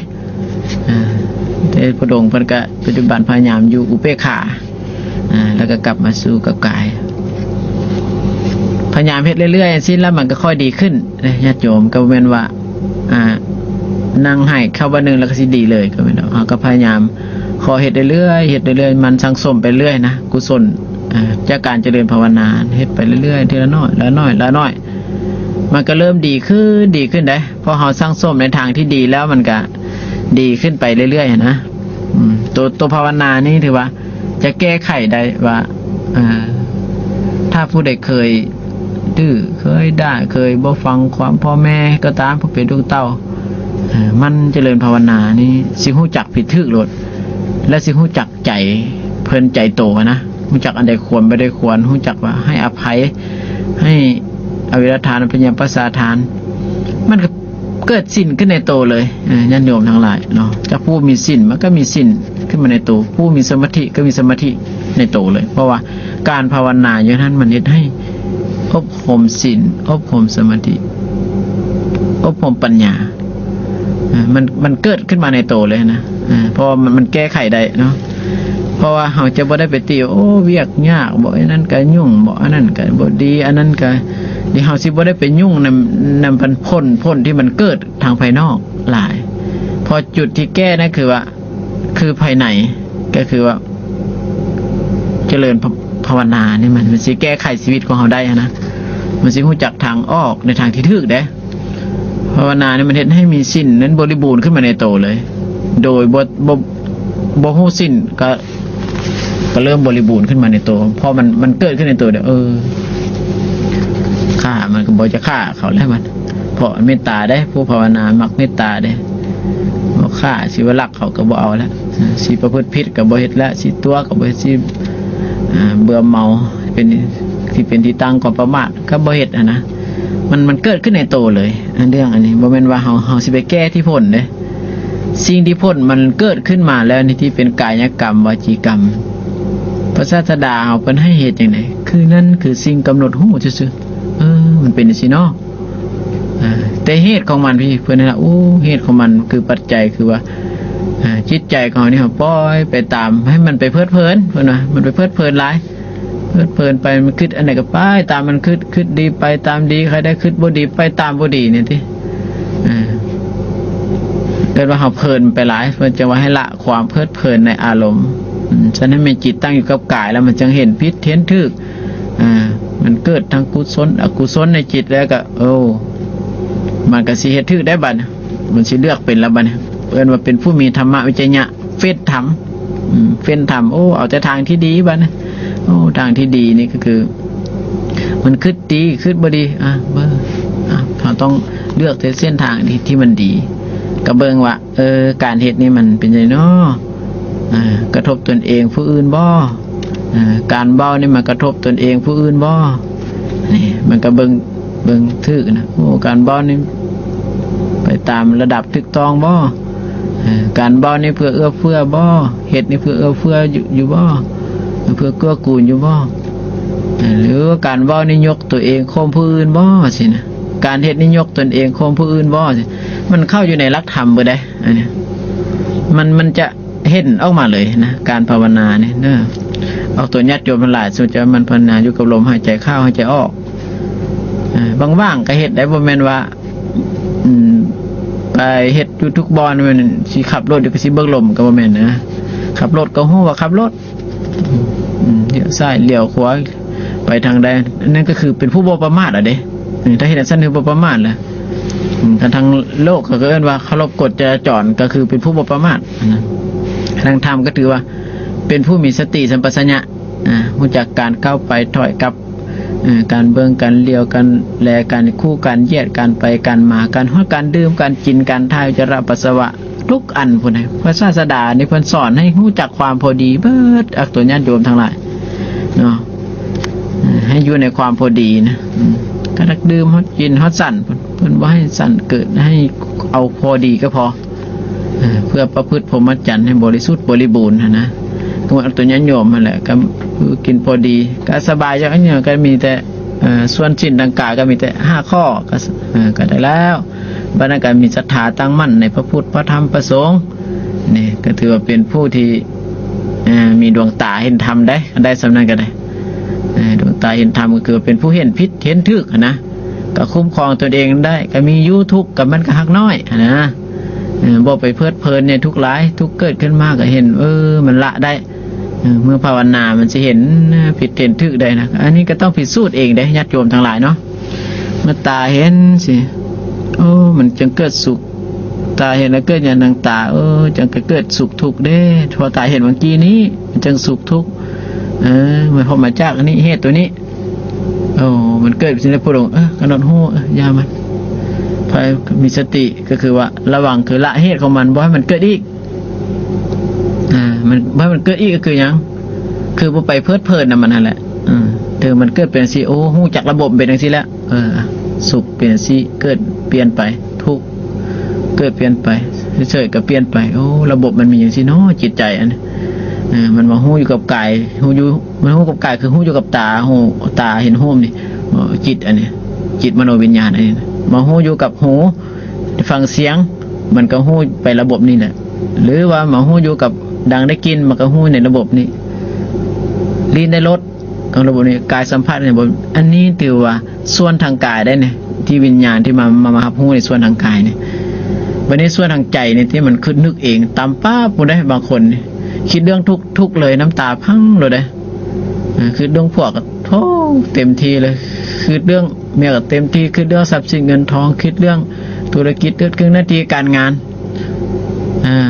แต่พระองค์เพิ่นก็ปัจจุบันพยายามอยู่อุเบกขาแล้วก็กลับมาสู่กับกายพยายามเฮ็ดเรื่อยๆสิ้นแล้วมันก็ค่อยดีขึ้นญาติโยมก็แม่นว่านั่งให้เข้าวันนึงแล้วก็สิดีเลยก็แม่นก็พยายามขอเฮ็ดเรื่อยๆเฮ็ดเรื่อยๆมันสังสมไปเรื่อยนะกุศลจากการเจริญภาวนาเฮ็ดไปเรื่อยๆทีละน้อยละน้อยละน้อยมันก็เริ่มดีขึ้นได้พอเฮาสร้างสมในทางที่ดีแล้วมันก็ดีขึ้นไปเรื่อยๆนะตัวภาวนานี่ถือว่าจะแก้ไขได้ว่าถ้าผู้ใดเคยดื้อเคยด่าเคยบ่ฟังความพ่อแม่ก็ตามผู้เป็นลูกเต้ามันเจริญภาวนานี่สิฮู้จักผิดถูกโลดและสิฮู้จักใจเพิ่นใจโตนะฮู้จักอันใดควรบ่ได้ควรฮู้จักว่าให้อภัยให้อวิรทานปัญญาปัสสาทานมันก็เกิดสินขึ้นในโตเลยญาติโยมทั้งหลายเนาะจากผู้มีสินมันก็มีสินขึ้นมาในโตผู้มีสมาธิก็มีสมาธิในโตเลยเพราะว่าการภาวนาอย่างนั้นมันเฮ็ดให้อบรมสินอบรมสมาธิอบรมปัญญามันเกิดขึ้นมาในโตเลยนะเพราะมันแก้ไขได้เนาะเพราะว่าเราจะบ่ได้ไปตีโอ้เวียกยากบ่อันนั้นก็ยุ่งบ่อันนั้นก็บ่ดีอันนั้นก็เดี๋ยวเฮาสิบ่ได้ไปยุ่งนำพันพ้นที่มันเกิดทางภายนอกหลายพอจุดที่แก้นั่นคือว่าคือภายในก็คือว่าเจริญภาวนานี่มันสิแก้ไขชีวิตของเราได้นะมันสิรู้จักทางออกในทางที่ถูกเด้ภาวนานี่มันเฮ็ดให้มีสิ้นนั้นบริบูรณ์ขึ้นมาในโตเลยโดยบ่ฮู้สิ้นก็เริ่มบริบูรณ์ขึ้นมาในโตพอมันเกิดขึ้นในโตเด้อฆ่ามันก็บ่จะฆ่าเขาแล้วมันเพราะเมตตาได้ผู้ภาวนามักเมตตาได้บ่ฆ่าสิว่ารักเขาก็บ่เอาแล้วสิประพฤติผิดก็บ่เฮ็ดแล้วสิตัวก็บ่เฮ็ดสิเบื่อเมาเป็นที่ตั้งของประมาทก็บ่เฮ็ดนะมันเกิดขึ้นในโตเลยเรื่องอันนี้บ่แม่นว่าเฮาสิไปแก้ที่ผลเด้สิ่งที่ผลมันเกิดขึ้นมาแล้วนี่ที่เป็นกายกรรมวจีกรรมพระศาสดาเฮาเพิ่นให้เหตุจังได๋คือนั่นคือสิ่งกำหนดฮู้ซื่อๆมันเป็นจังซี่เนาะแต่เหตุของมันพี่เพิ่นน่ะเหตุของมันคือปัจจัยคือว่าจิตใจของเรานี่เฮาปล่อยไปตามให้มันไปเพลิดเพลินเพิ่นว่ามันไปเพลิดเพลินหลายเพลิดเพลินไปมันคิดอันไหนก็ไปตามมันคิดดีไปตามดีใครได้คิดบ่ดีไปตามบ่ดีนี่ติเกิดว่าเฮาเพลินไปหลายเพิ่นจะว่าให้ละความเพลิดเพลินในอารมณ์ฉะนั้นให้จิตตั้งอยู่กับกายแล้วมันจึงเห็นผิดเห็นถูกมันเกิดทั้งกุศลอกุศลในจิตแล้วก็มันก็สิเฮ็ดถูกได้บัดมันสิเลือกเป็นแล้วบัดเอิ้นว่าเป็นผู้มีธรรมวิจยะเฟ้นธรรมเฟ้นธรรมเอาแต่ทางที่ดีบัดนะทางที่ดีนี่ก็คือมันคิดดีคิดบ่ดีเราต้องเลือกเส้นทางที่มันดีก็เบิ่งว่าการเฮ็ดนี่มันเป็นจังได๋เนาะกระทบตนเองผู้อื่นบ่การเว้านี่มันกระทบตนเองผู้อื่นบ่นี่มันก็เบิ่งถูกนะการเว้านี่ไปตามระดับถูกต้องบ่การเว้านี่เพื่อเอื้อเฟื้อบ่เฮ็ดนี่เพื่อเอื้อเฟื้ออยู่บ่เพื่อเกื้อกูลอยู่บ่หรือว่าการเว้านี่ยกตัวเองข่มผู้อื่นบ่สินะการเฮ็ดนี่ยกตนเองข่มผู้อื่นบ่สิมันเข้าอยู่ในหลักธรรมบ่ได้อันนี้มันจะเห็นออกมาเลยนะการภาวนาเนี่ยเด้อเอาตัวญาติโยมทั้งหลายสุดจะมันภาวนาอยู่กับลมหายใจเข้าหายใจออกว่างๆก็เฮ็ดได้บ่แม่นว่าไปเฮ็ดอยู่ทุกบ่อนแม่นสิขับรถอยู่ก็สิเบิ่งลมก็บ่แม่นนะขับรถก็ฮู้ว่าขับรถเลี้ยวซ้ายเลี้ยวขวาไปทางใดนั่นก็คือเป็นผู้บ่ประมาทอ่ะเด้ถ้าเฮ็ดซั่นคือบ่ประมาทแหละแต่ทางโลกก็เอิ้นว่าเคารพกฎจราจรก็คือเป็นผู้บ่ประมาททางธรรมก็ถือว่าเป็นผู้มีสติสัมปชัญญะรู้จักการเข้าไปถอยกลับการเบิ่งการเลี้ยวการแลการคู่การเหยียดการไปการมาการฮอดการดื่มการกินการถ่ายอุจจาระปัสสาวะทุกอันพุ่นน่ะพระศาสดานี่เพิ่นสอนให้รู้จักความพอดีเบิดอักตัวญาติโยมทั้งหลายเนาะให้อยู่ในความพอดีนะก็รักดื่มฮอดกินฮอดสั่นเพิ่นบ่ให้สั่นเกิดให้เอาพอดีก็พอเพื่อประพฤติพรหมจรรย์ให้บริสุทธิ์บริบูรณ์นะก็ว่าตัวญาติโยมนั่นแหละก็คือกินพอดีก็สบายจังเนี่ยก็มีแต่ ส่วนสิ้นทางกายก็มีแต่5ข้อก็ได้แล้วบัดนั้นก็มีศรัทธาตั้งมั่นในพระพุทธพระธรรมพระสงฆ์นี่ก็ถือว่าเป็นผู้ที่มีดวงตาเห็นธรรมได้สำนั้นก็ได้ดวงตาเห็นธรรมก็คือเป็นผู้เห็นผิดเห็นถูกนะก็คุ้มครองตนเองได้ก็มีอยู่ทุกข์กับมันก็ฮักน้อยนะบ่ไปเพลิดเพลินเนี่ยทุกข์หลายทุกข์เกิดขึ้นมากก็เห็นมันละได้เมื่อภาวนามันจะเห็นผิดเห็นถูกได้นะอันนี้ก็ต้องพิสูจน์เองได้ญาติโยมทั้งหลายเนาะเมื่อตาเห็นสิมันจึงเกิดสุขตาเห็นแล้วเกิดอย่างทางตาจึงเกิดสุขทุกข์เด้พอตาเห็นเมื่อกี้นี้มันจึงสุขทุกข์มันพอมาจากอันนี้เหตุตัวนี้มันเกิดสิ่งใดพระองค์กำหนดหูยามันพอมีสติก็คือว่าระวังคือละเหตุของมันบ่ให้มันเกิดอีกมันบ่ให้มันเกิดอีกก็คือยังคือบ่ไปเพลิดเพลินน่ะมันนั่นแหละเธอมันเกิดเป็นสิหูจักระบบเป็นจังซี่แล้วสุขเปลี่ยนสิเกิดเปลี่ยนไปทุกข์เกิดเปลี่ยนไปเฉยๆก็เปลี่ยนไประบบมันมีอย่างซี่เนาะจิตใจอันมันมาหู้อยู่กับกายหู้อยู่มันหู้กับกายคือหู้อยู่กับตาหูตาเห็นหูนี่จิตอันนี้จิตมโนวิญญาณอันนี้มาหู้อยู่กับหูฟังเสียงมันก็หู้ไประบบนี่แหละหรือว่ามาหู้อยู่กับดังได้กินมันก็หู้ในระบบนี้ลิ้นได้รสของระบบนี้กายสัมผัสในระบบอันนี้ถือว่าส่วนทางกายได้เนี่ยที่วิญญาณที่มารับหู้ในส่วนทางกายเนี่ยวันนี้ส่วนทางใจเนี่ยที่มันคิดนึกเองตามป้าผู้ได้บางคนคิดเรื่องทุกเลยน้ำตาพังเลยได้คือเรื่องพวกโธ่เต็มทีเลยคือเรื่องเมียก็เต็มที่คือเรื่องทรัพย์สินเงินทองคิดเรื่องธุรกิจเรื่องหน้าที่การงาน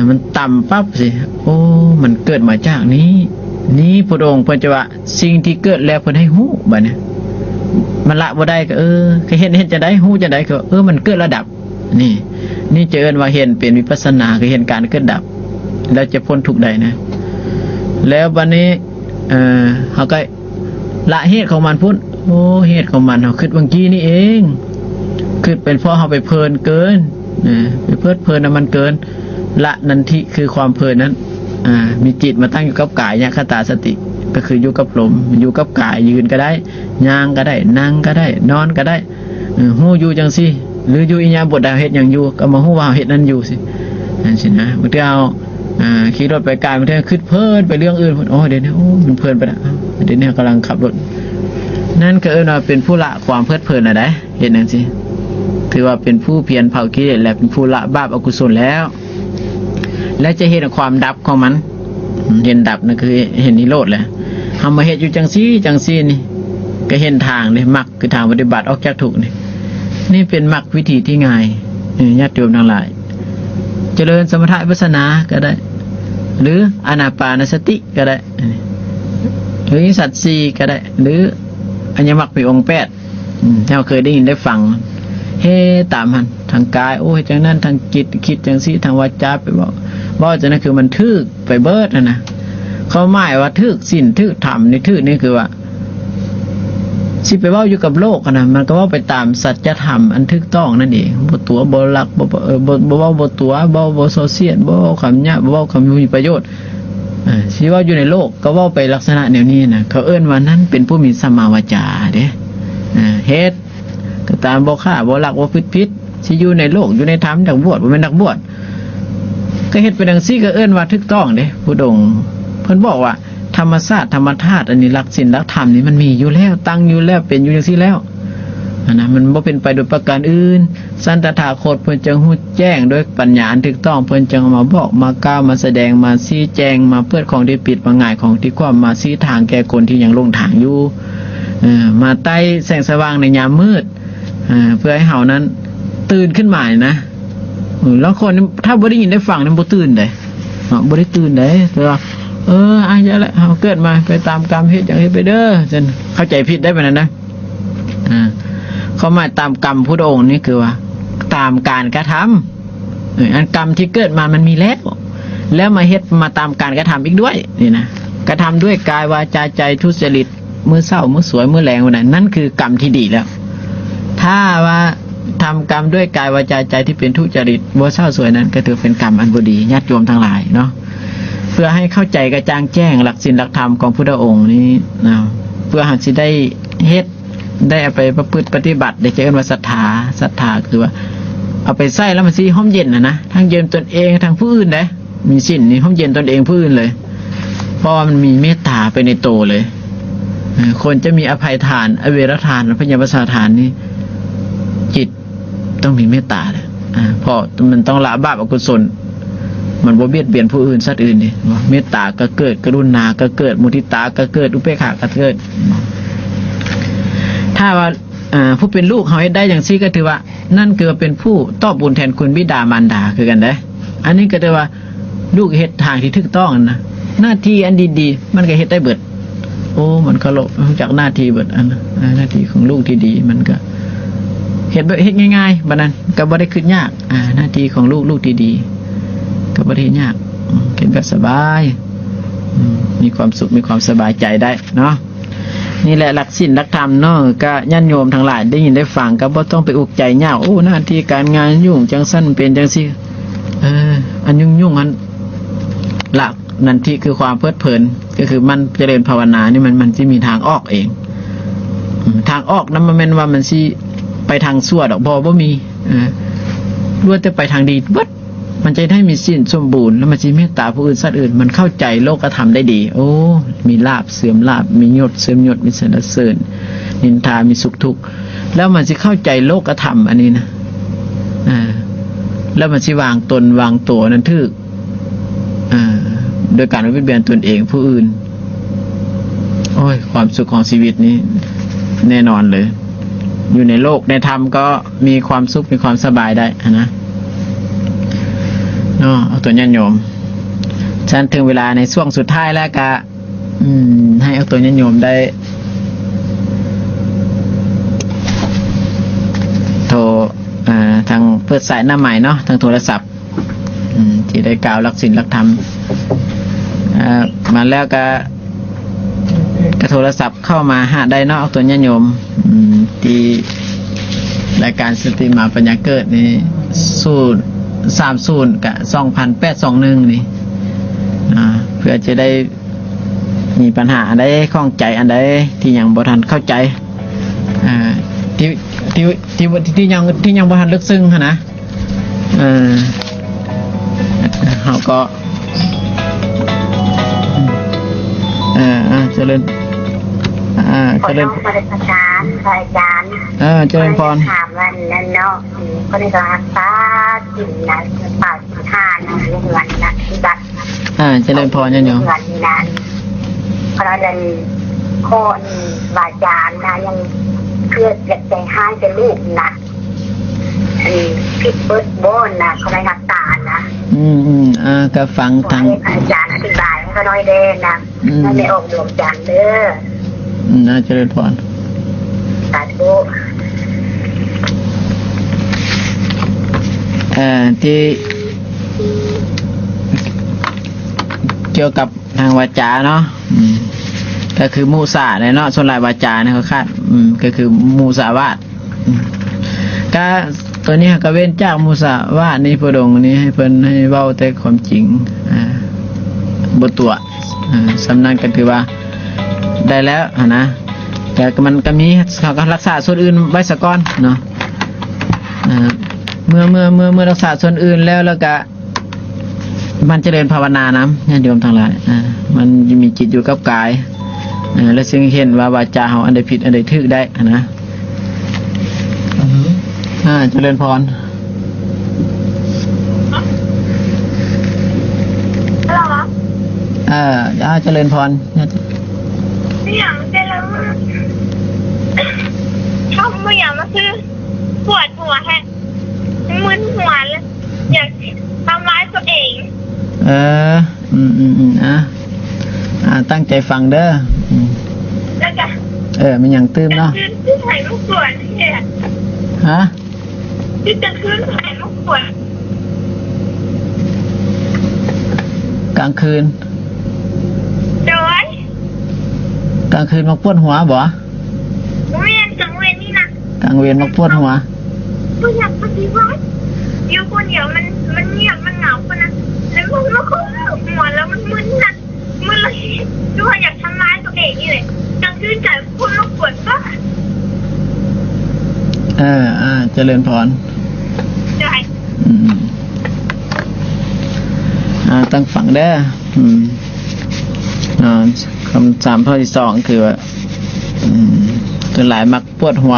มันต่ำปั๊บสิมันเกิดมาจากนี้พระองค์เพิ่นจะว่าสิ่งที่เกิดแล้วเพิ่นให้ฮู้บัดนี้มันละบ่ได้ก็ก็เห็นจะได้ฮู้จะได้ก็มันเกิดระดับนี่เจริญว่าเห็นเป็นวิปัสสนาคือเห็นการเกิดดับแล้วจะพ้นทุกข์ใดนะแล้ววันนี้เขาก็ละเหตุของมันพุ่นเหตุของมันเขาคิดบางกี้นี่เองคิดเป็นเพราะเขาไปเพลินเกินไปเพลิดเพลินมันเกินละนันทิคือความเพลินนั้นมีจิตมาตั้งอยู่กับกายคตาสติก็คืออยู่กับลมอยู่กับกายยืนก็ได้ย่างก็ได้นั่งก็ได้นอนก็ได้หู้อยู่จังสิหรืออยู่อิญญาบทใดเฮ็ดอย่างอยู่ก็มาหู้ว่าเฮ็ดนั้นอยู่สินั่นสินะบางทีเอาขี่รถไปไกลบางทีคิดเพลินไปเรื่องอื่นเดี๋ยวนี้มันเพลินไปแล้วเดี๋ยวนี้กำลังขับรถนั่นก็ว่าเป็นผู้ละความเพลิดเพลินอะไรเห็นนั่นสิถือว่าเป็นผู้เพียรเผากิเลสและเป็นผู้ละบาปอกุศลแล้วและจะเห็นความดับของมันเห็นดับนั่นคือเห็นนิโรธแหละทำมาเหตุอยู่จังซี่นี่ก็เห็นทางเลยมรรคคือทางปฏิบัติออกจากทุกข์นี่เป็นมรรควิธีที่ง่ายญาติโยมทั้งหลายเจริญสมถะวิปัสสนาก็ได้หรืออานาปานสติก็ได้หรือสัตว์สีก็ได้หรืออัญญมรรคมีองค์8ที่เราเคยได้ยินได้ฟังตามมันทางกายจังนั้นทางจิตคิดจังซี่ทางวาจาไปบอกจังนั้นคือมันทึกไปเบิดนะเขาหมายว่าทึกศีลทึกธรรมนี่ทึกนี่คือว่าสิไปเว้าอยู่กับโลกนะมันก็เว้าไปตามสัจธรรมอันถูกต้องนั่นเองบ่ตัวบ่ลักบ่เว้าบ่ตัวบ่โซเชียลบ่คำหยาบบ่เว้าคำมีประโยชน์สิเว้าอยู่ในโลกก็เว้าไปลักษณะแนวนี้นะเขาเอิ้นว่านั้นเป็นผู้มีสัมมาวาจาเด้เฮ็ดก็ตามบ่ฆ่าบ่ลักบ่ผิดสิอยู่ในโลกอยู่ในธรรมนักบวชบ่แม่นนักบวชก็เฮ็ดไปดังซี่ก็เอิ้นว่าถูกต้องเด้ผู้ดงเพิ่นบอกว่าธรรมชาติธรรมธาตุอันนี้หลักศีลหลักธรรมนี่มันมีอยู่แล้วตั้งอยู่แล้วเป็นอยู่จังซี่แล้วนะมันบ่เป็นไปโดยประการอื่นสันตถาคตเพิ่นจึงฮู้แจ้งโดยปัญญาอันถูกต้องเพิ่นจึงมาบอกมากล่าวมาแสดงมาชี้แจงมาเปิดของที่ปิดมาง่ายของที่ความมาชี้ทางแก่คนที่ยังหลงทางอยู่มาใต้แสงสว่างในยามมืดเพื่อให้เฮานั้นตื่นขึ้นมานะแล้วคนถ้าบ่ได้ยินได้ฟังนั้นบ่ตื่นเด้บ่ได้ตื่นเด้แต่ว่าอาจจะละเฮาเกิดมาไปตามกรรมเฮ็ดอย่างนี้ไปเด้อจนเข้าใจผิดได้ปานนั้นนะเขาหมายตามกรรมพุทธองค์นี่คือว่าตามการกระทำอันกรรมที่เกิดมามันมีแล้วมาเฮ็ดมาตามการกระทำอีกด้วยนี่นะกระทำด้วยกายวาจาใจทุจริตมื้อเช้ามื้อสวยมื้อแลงวันนั้นนั่นคือกรรมที่ดีแล้วถ้าว่าทำกรรมด้วยกายวาจาใจที่เป็นทุจริตบ่เช้าสวยนั้นก็ถือเป็นกรรมอันบ่ดีญาติโยมทั้งหลายเนาะเพื่อให้เข้าใจกระจ่างแจ้งหลักศีลหลักธรรมของพุทธองค์นี้นะเพื่อหากสิได้เฮ็ด ได้เอาไปประพฤติปฏิบัติได้เจอกันว่าศรัทธาคือว่าเอาไปใส่แล้วมันสิห้อมเย็นนะทั้งเย็นตนเองทั้งผู้อื่นได้มีสิ้นนี่ห้อมเย็นตนเองผู้อื่นเลยเพราะมันมีเมตตาไปในโตเลยคนจะมีอภัยทานอเวรทานพยาบาทานนี่จิตต้องมีเมตตาเลยเพราะมันต้องละบาปอกุศลมันบ่เบียดเบียนผู้อื่นสัตว์อื่นนี่เมตตาก็เกิดกรุณาก็เกิดมุทิตาก็เกิดอุเบกขาก็เกิดถ้าว่าผู้เป็นลูกเขาให้ได้อย่างซี่ก็ถือว่านั่นคือเป็นผู้ตอบบุญแทนคุณบิดามารดาคือกันได้อันนี้ก็ถือว่าลูกเฮ็ดทางที่ถูกต้องนะหน้าที่อันดีๆมันก็เฮ็ดได้เบิดโอ้มันเคารพจากหน้าที่เบิดอันหน้าที่ของลูกที่ดีมันก็เฮ็ดง่ายๆบัดนั้นก็บ่ได้ขึ้นยากหน้าที่ของลูกที่ดีก็บ่ได้ยากเฮ็ดแบบสบายมีความสุขมีความสบายใจได้เนาะนี่แหละหลักศีลหลักธรรมเนาะก็ญาติโยมทั้งหลายได้ยินได้ฟังก็บ่ต้องไปอุกใจยากโอ้หน้าที่การงานยุ่งจังซั่นเป็นจังซี่อันยุ่งอันหลักนั่นที่คือความเพลิดเพลินก็คือมันเจริญภาวนานี่มันสิมีทางออกเองทางออกนั้นมันแม่นว่ามันสิไปทางชั่วดอกบ่มีล้วนแต่ไปทางดีเบิดมันจะได้มีศีลสมบูรณ์แล้วมันสิเมตตาผู้อื่นสัตว์อื่นมันเข้าใจโลกธรรมได้ดีโอ้มีลาภเสื่อมลาภมียศเสื่อมยศมีสรรเสริญนินทามีสุขทุกข์แล้วมันสิเข้าใจโลกธรรมอันนี้นะแล้วมันสิวางตนวางตัวนั้นถูกโดยการไม่เบียดเบียนตนเองผู้อื่นโอ้ยความสุขของชีวิตนี้แน่นอนเลยอยู่ในโลกในธรรมก็มีความสุขมีความสบายได้นะเนาะเอาตัวญาติโยมฉันถึงเวลาในช่วงสุดท้ายแล้วก็ให้เอาตัวญาติโยมได้โทรทางเปิดสายหน้าใหม่เนาะทางโทรศัพท์ที่ได้กล่าวหลักศีลหลักธรรมมาแล้วก็โทรศัพท์เข้ามาหาได้เนาะเอาตัวญาติโยมที่รายการสติมาปัญญาเกิดนี่30กับ2821นี่เพื่อจะได้มีปัญหาอันใดข้องใจอันใดที่ยังบ่ทันเข้าใจที่ยังบ่ทันลึกซึ้งนะเขาก็เจริญเจริญอาจารย์เจริญพรถามว่านั่นเนาะก็ได้รักษาจิตนะปาฏิหาริย์นะเรื่องวันนะที่บัดเจริญพรญาติโยมวันนี้นะเพราะนั้นโคนวาจานะยังเพื่อจะใจให้จะลูกนะพิดเบิร์ดโบนนะเขาได้รักษานะก็ฟังทางอาจารย์อธิบายให้เขาน้อยเด่นนะไม่ออกดวงจันทร์เด้อเจริญพรสาธุที่เกี่ยวกับทางวาจาเนาะก็คือมุสาเนาะส่วนหลายวาจาเนี่ยเขาคาดก็คือมุสาวาทก็ตัวนี้ก็เว้นจากมุสาวาทในพระดงนี้ให้เพิ่นให้เว้าแต่ความจริงบ่ตัวสำนักก็ถือว่าได้แล้วนะแต่มันก็มีเขาก็รักษาส่วนอื่นไว้ซะก่อนเนาะเมื่อรักษาส่วนอื่นแล้วก็มันเจริญภาวนานะญาติโยมทั้งหลายมันมีจิตอยู่กับกายและซึ่งเห็นว่าวาจาเฮาอันใดผิดอันใดถูกได้นะเจริญพรเจริญพรไม่อยากเจริญชอบไม่อยากมาซื้อปวดหัวแฮะมึนหัวเลยอยากทำร้ายตัวเองตั้งใจฟังเด้อแล้วกันมันยังตื้มเนาะที่ถ่ายรูปสวยเนี่ยฮะที่จะขึ้นถ่ายรูปสวยกลางคืนจอย กลางคืนมาปวดหัวบ่เวียนกลางเวียนนี่นะกลางเวียนมาปวดหัวไม่อยากปฏิวัติอยู่คนเดียวมันเงียบมันเหงาคนนั้นแล้วมันก็หัวแล้วมันมึนนะมึนเลยด้วยอยากทำร้ายตัวเองนี่เลยกลางคืนใจคุณรบกวนก็ เจริญพร ใช่ ตั้งฝังได้คำถามข้อที่สองคือว่าส่วนหลายมักปวดหัว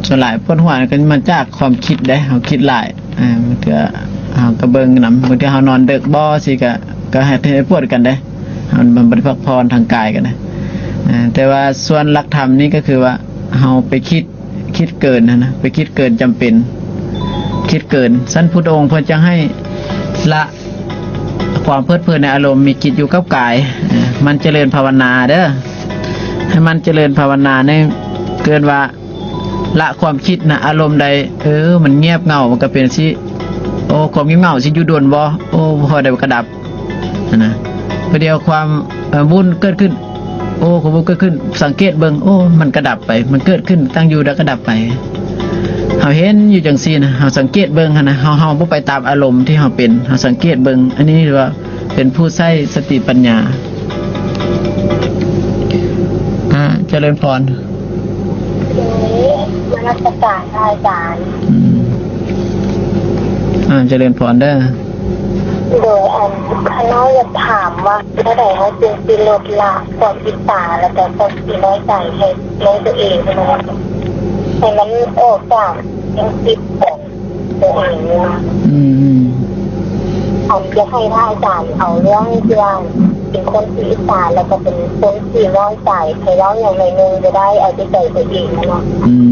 ส่วนหลายปวดหัวก็มาจากความคิดได้เขาคิดหลายมันก็เขากระเบิงนำบางทีเขานอนเดึกบ่สิก็ให้ปวดกันได้มันบริพักพรทางกายกันนะแต่ว่าส่วนหลักธรรมนี่ก็คือว่าเขาไปคิดเกินนะไปคิดเกินจำเป็นคิดเกินสั้นพุทธองค์เพื่อจะให้ละความเพลิดเพลินในอารมณ์มีจิตอยู่กับกายมันเจริญภาวนาเด้อให้มันเจริญภาวนาในเกินว่าละความคิดนะอารมณ์ใดมันเงียบเงามันก็เป็นสิความเงียบเงาสิอยู่โดนบ่พอได้กระดับนะประเดี๋ยวความวุ่นเกิดขึ้นความวุ่นเกิดขึ้นสังเกตเบิ่งมันกระดับไปมันเกิดขึ้นตั้งอยู่แล้วกระดับไปเฮาเห็นอยู่จังซี่นะเฮาสังเกตเบิ่งนะเฮาบ่ไปตามอารมณ์ที่เฮาเป็นเฮาสังเกตเบิ่งอันนี้เรียกว่าเป็นผู้ใช้สติปัญญาเจริญพรทีนี้มนัสการอาจารย์เจริญพรเด้อโดยข้าน้อยจะถามว่าเมื่อไหร่เขาจึงสิลดละความอิจฉาและแต่ความน้อยใจให้น้องตัวเองนะคะให้มันออกจากยังติดของตัวเองนะผมจะให้ท่านอาจารย์เอาเรื่องเป็นคนที่อิจฉาแล้วก็เป็นคนที่น้อยใจให้เราอย่างไรนึงจะได้เอาใจตัวเองนะเนาะ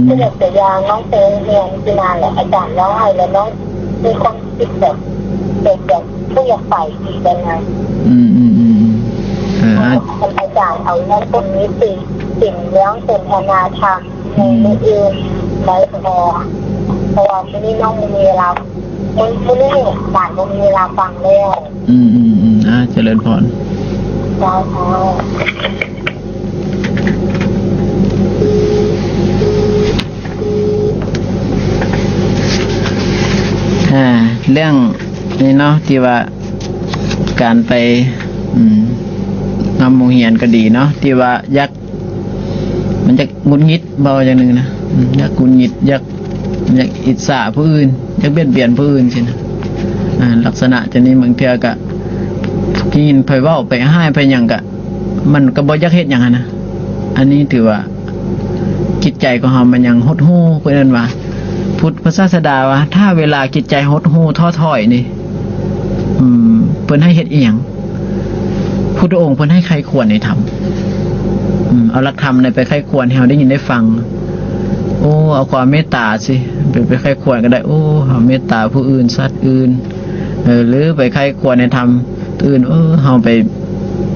ถ้าเกิดตัวอย่างน้องเป็นเรียนที่นานแหละอาจารย์แล้วให้แล้วน้องมีความคิดแบบผู้อยากไปอีกยังไงอาจารย์เอาเรื่องพวกนี้สิ่งเรื่องเป็นธนาธรรมในมืออื่นได้พอเพราะว่าที่นี่น้องมีเวลาไม่ได้อาจารย์มีเวลาฟังแล้วเจริญพรได้ค่ะเรื่องนี่เนาะที่ว่าการไปนำโมเหียนก็ดีเนาะที่ว่ายักมันจะงุนงิดเบาอย่างหนึ่งนะยักงุนงิดยักอิจฉาผู้อื่นยักเบียดเบียนผู้อื่นสินะลักษณะจะนี้บางเทียกะกินไปเว้าไปให้ไปอย่างกะมันก็บ่ยักเฮ็ดอย่างนั้นนะอันนี้ถือว่าจิตใจของเรามันยังหดหู่เพิ่นว่าพุทธศาสดาว่าถ้าเวลาจิตใจหดหู่ท้อถอยนี่เพิ่นให้เฮ็ดอีหยังพุทธองค์เพิ่นให้ใครควรในธรรมเอาหลักธรรมในไปใครควรให้เราได้ยินได้ฟังเอาความเมตตาสิไปใครควรก็ได้เอาเมตตาผู้อื่นสัตว์อื่นหรือไปใครควรในธรรมอื่นเฮาไป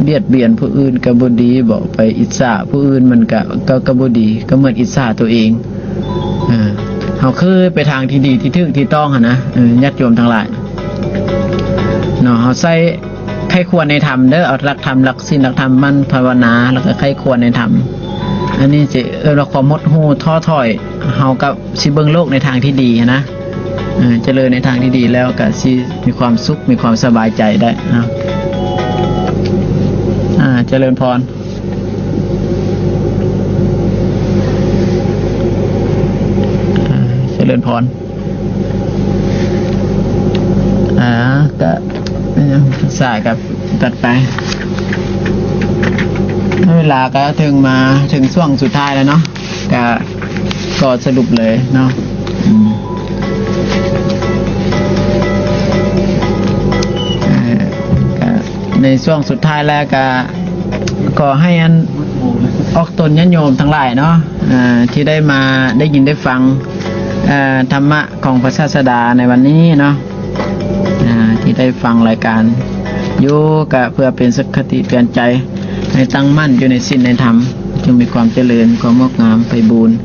เบียดเบียนผู้อื่นก็บ่ดีบ่ไปอิจฉาผู้อื่นมันก็บ่ดีก็เหมือนอิจฉาตัวเองเฮาคือไปทางที่ดีที่ถูกที่ต้องนะญาติโยมทั้งหลายเนาะเฮาใส่ใครควรในธรรมเด้อเอาหลักธรรมหลักศีลหลักธรรมมันภาวนาแล้วก็ใครควรในธรรมอันนี้สิเราความหดหู่ท้อถอยเฮากับสิเบิ่งโลกในทางที่ดีนะเจริญในทางที่ดีแล้วก็สิมีความสุขมีความสบายใจได้เจริญพรเจริญพรก็สายกับตัดไปเวลาก็ถึงช่วงสุดท้ายแล้วเนาะก็สรุปเลยเนาะในช่วงสุดท้ายแล้วก็ขอให้ออกตนญาติโยมทั้งหลายเนาะที่ได้ยินได้ฟังธรรมะของพระศาสดาในวันนี้เนาะที่ได้ฟังรายการอยู่ก็เพื่อเป็นสักคติเตือนใจให้ตั้งมั่นอยู่ในศีลในธรรมจึงมีความเจริญความงอกงามไพบูรย์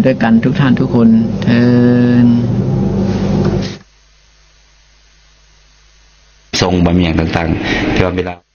ด้วยกันทุกท่านทุกคนเถิดทรงบำเพ็ญต่างๆที่ว่าเวลา